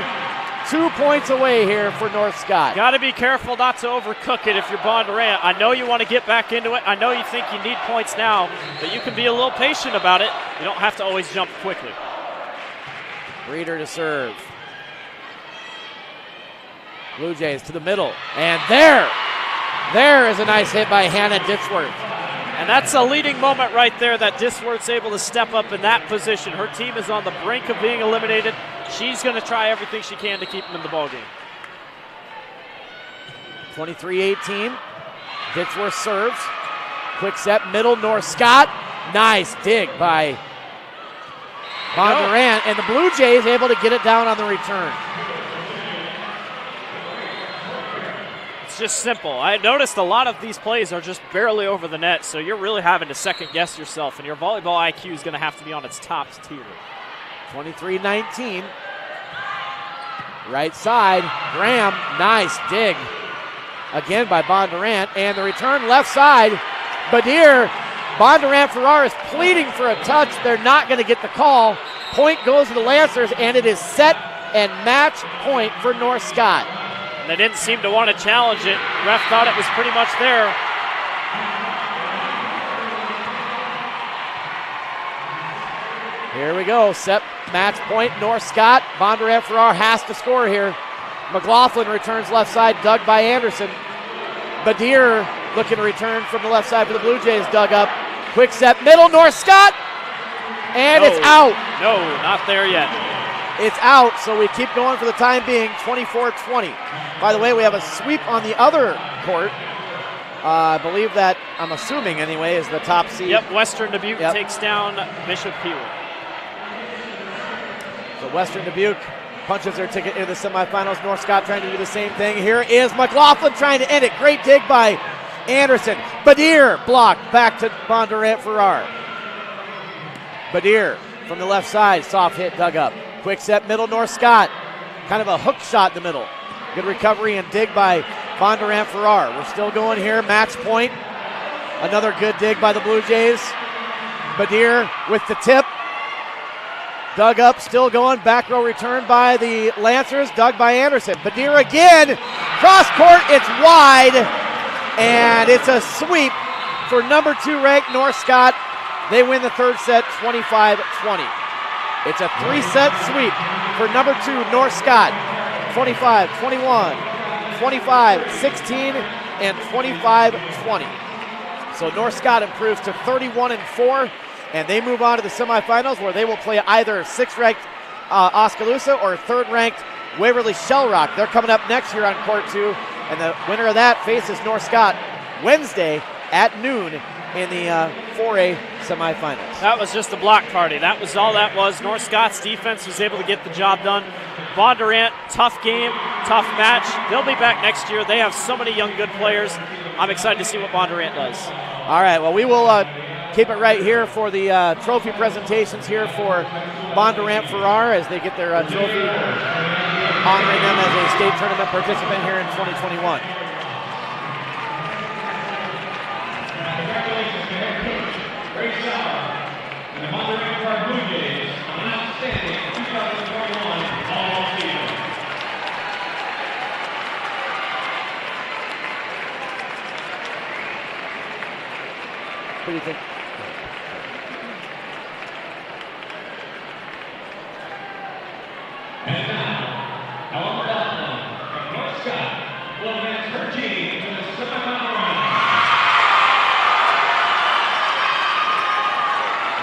2 points away here for North Scott. Got to be careful not to overcook it if you're Bondurant. I know you want to get back into it. I know you think you need points now, but you can be a little patient about it. You don't have to always jump quickly. Breeder to serve. Blue Jays to the middle. And there is a nice hit by Hannah Ditzworth. And that's a leading moment right there that Ditzworth's able to step up in that position. Her team is on the brink of being eliminated. She's going to try everything she can to keep them in the ballgame. 23-18. Ditzworth serves. Quick set, middle, North Scott. Nice dig by Bondurant. And the Blue Jays able to get it down on the return. It's just simple. I noticed a lot of these plays are just barely over the net, so you're really having to second guess yourself, and your volleyball IQ is going to have to be on its top tier. 23-19. Right side, Graham, nice dig. Again by Bondurant, and the return left side. Badir Bondurant-Farrar is pleading for a touch. They're not going to get the call. Point goes to the Lancers, and it is set and match point for North Scott. They didn't seem to want to challenge it. Ref thought it was pretty much there. Here we go. Set match point, North Scott. Bondurant-Farrar has to score here. McLaughlin returns left side, dug by Anderson. Badir looking to return from the left side for the Blue Jays, dug up. Quick set middle, North Scott. And it's out. No, not there yet. It's out, so we keep going for the time being, 24-20. By the way, we have a sweep on the other court. I believe that, I'm assuming anyway, is the top seed. Yep, Western Dubuque takes down Bishop Peewee. So Western Dubuque punches their ticket into the semifinals. North Scott trying to do the same thing. Here is McLaughlin trying to end it. Great dig by Anderson. Badir blocked back to Bondurant-Farrar. Badir from the left side, soft hit, dug up. Quick set middle, North Scott. Kind of a hook shot in the middle. Good recovery and dig by Bondurant-Farrar. We're still going here, match point. Another good dig by the Blue Jays. Badir with the tip. Dug up, still going. Back row return by the Lancers. Dug by Anderson. Badir again. Cross court, it's wide. And it's a sweep for number 2 ranked North Scott. They win the third set 25-20. It's a 3-set sweep for number 2 North Scott. 25-21, 25-16, and 25-20. So North Scott improves to 31-4. And they move on to the semifinals where they will play either 6th-ranked Oskaloosa or 3rd-ranked Waverly Shell Rock. They're coming up next year on Court 2, and the winner of that faces North Scott Wednesday at noon in the 4A semifinals. That was just a block party. That was all that was. North Scott's defense was able to get the job done. Bondurant, tough game, tough match. They'll be back next year. They have so many young, good players. I'm excited to see what Bondurant does. All right, well, we will keep it right here for the trophy presentations here for Bondurant-Farrar as they get their trophy, honoring them as a state tournament participant here in 2021. Great job. And the Bondurant-Farrar Blue Jays on an outstanding 2021 all season. What do you think? And now, Ellen McLaughlin from North Scott will advance her team to the semifinal round.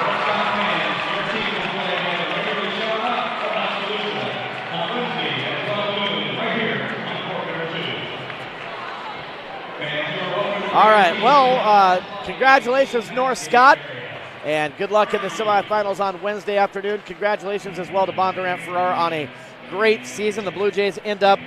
North Scott fans, your team will play against Waverly Shell Rock or Oskaloosa on Wednesday at 12 noon right here on court number 2. Fans, you are welcome. All right, well, congratulations, North Scott, and good luck in the semifinals on Wednesday afternoon. Congratulations as well to Bondurant-Farrar on a great season. The Blue Jays end up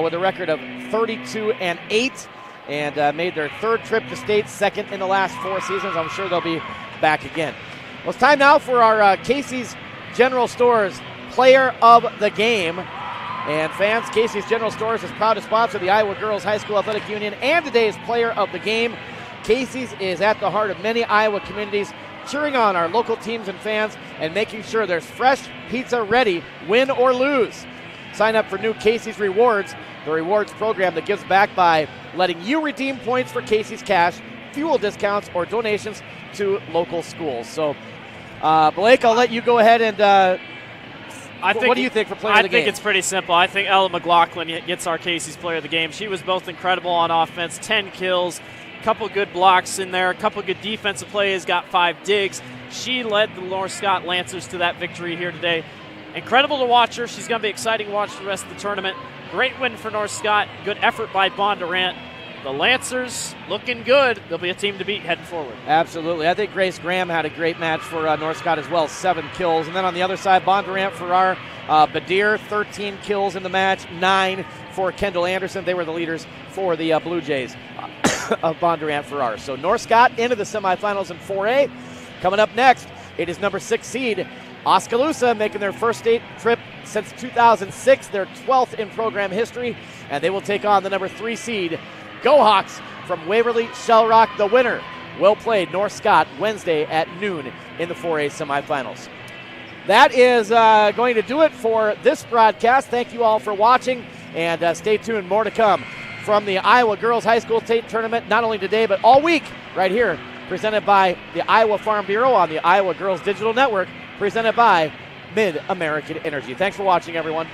with a record of 32-8 and made their 3rd trip to state, 2nd in the last 4 seasons. I'm sure they'll be back again. Well, it's time now for our Casey's General Stores Player of the Game. And fans, Casey's General Stores is proud to sponsor the Iowa Girls High School Athletic Union and today's Player of the Game. Casey's is at the heart of many Iowa communities, cheering on our local teams and fans and making sure there's fresh pizza ready, win or lose. Sign up for new Casey's Rewards, the rewards program that gives back by letting you redeem points for Casey's Cash, fuel discounts, or donations to local schools. So, Blake, I'll let you go ahead and what do you think for player of the game? I think it's pretty simple. I think Ella McLaughlin gets our Casey's player of the game. She was both incredible on offense, 10 kills, couple good blocks in there, a couple good defensive plays, got 5 digs. She led the North Scott Lancers to that victory here today. Incredible to watch her. She's going to be exciting to watch the rest of the tournament. Great win for North Scott. Good effort by Bondurant. The Lancers looking good. They'll be a team to beat heading forward. Absolutely. I think Grace Graham had a great match for North Scott as well, 7 kills. And then on the other side, Bondurant-Farrar, Badir, 13 kills in the match, 9 for Kendall Anderson. They were the leaders for the Blue Jays of Bondurant-Farrar. So North Scott into the semifinals in 4A. Coming up next, it is number 6 seed Oskaloosa, making their first state trip since 2006, their 12th in program history, and they will take on the number 3 seed Go Hawks from Waverly Shell Rock. The winner Well played, North Scott, Wednesday at noon in the 4A semifinals. That is going to do it for this broadcast. Thank you all for watching, and stay tuned. More to come from the Iowa Girls High School State Tournament, not only today, but all week right here, presented by the Iowa Farm Bureau on the Iowa Girls Digital Network, presented by Mid-American Energy. Thanks for watching, everyone.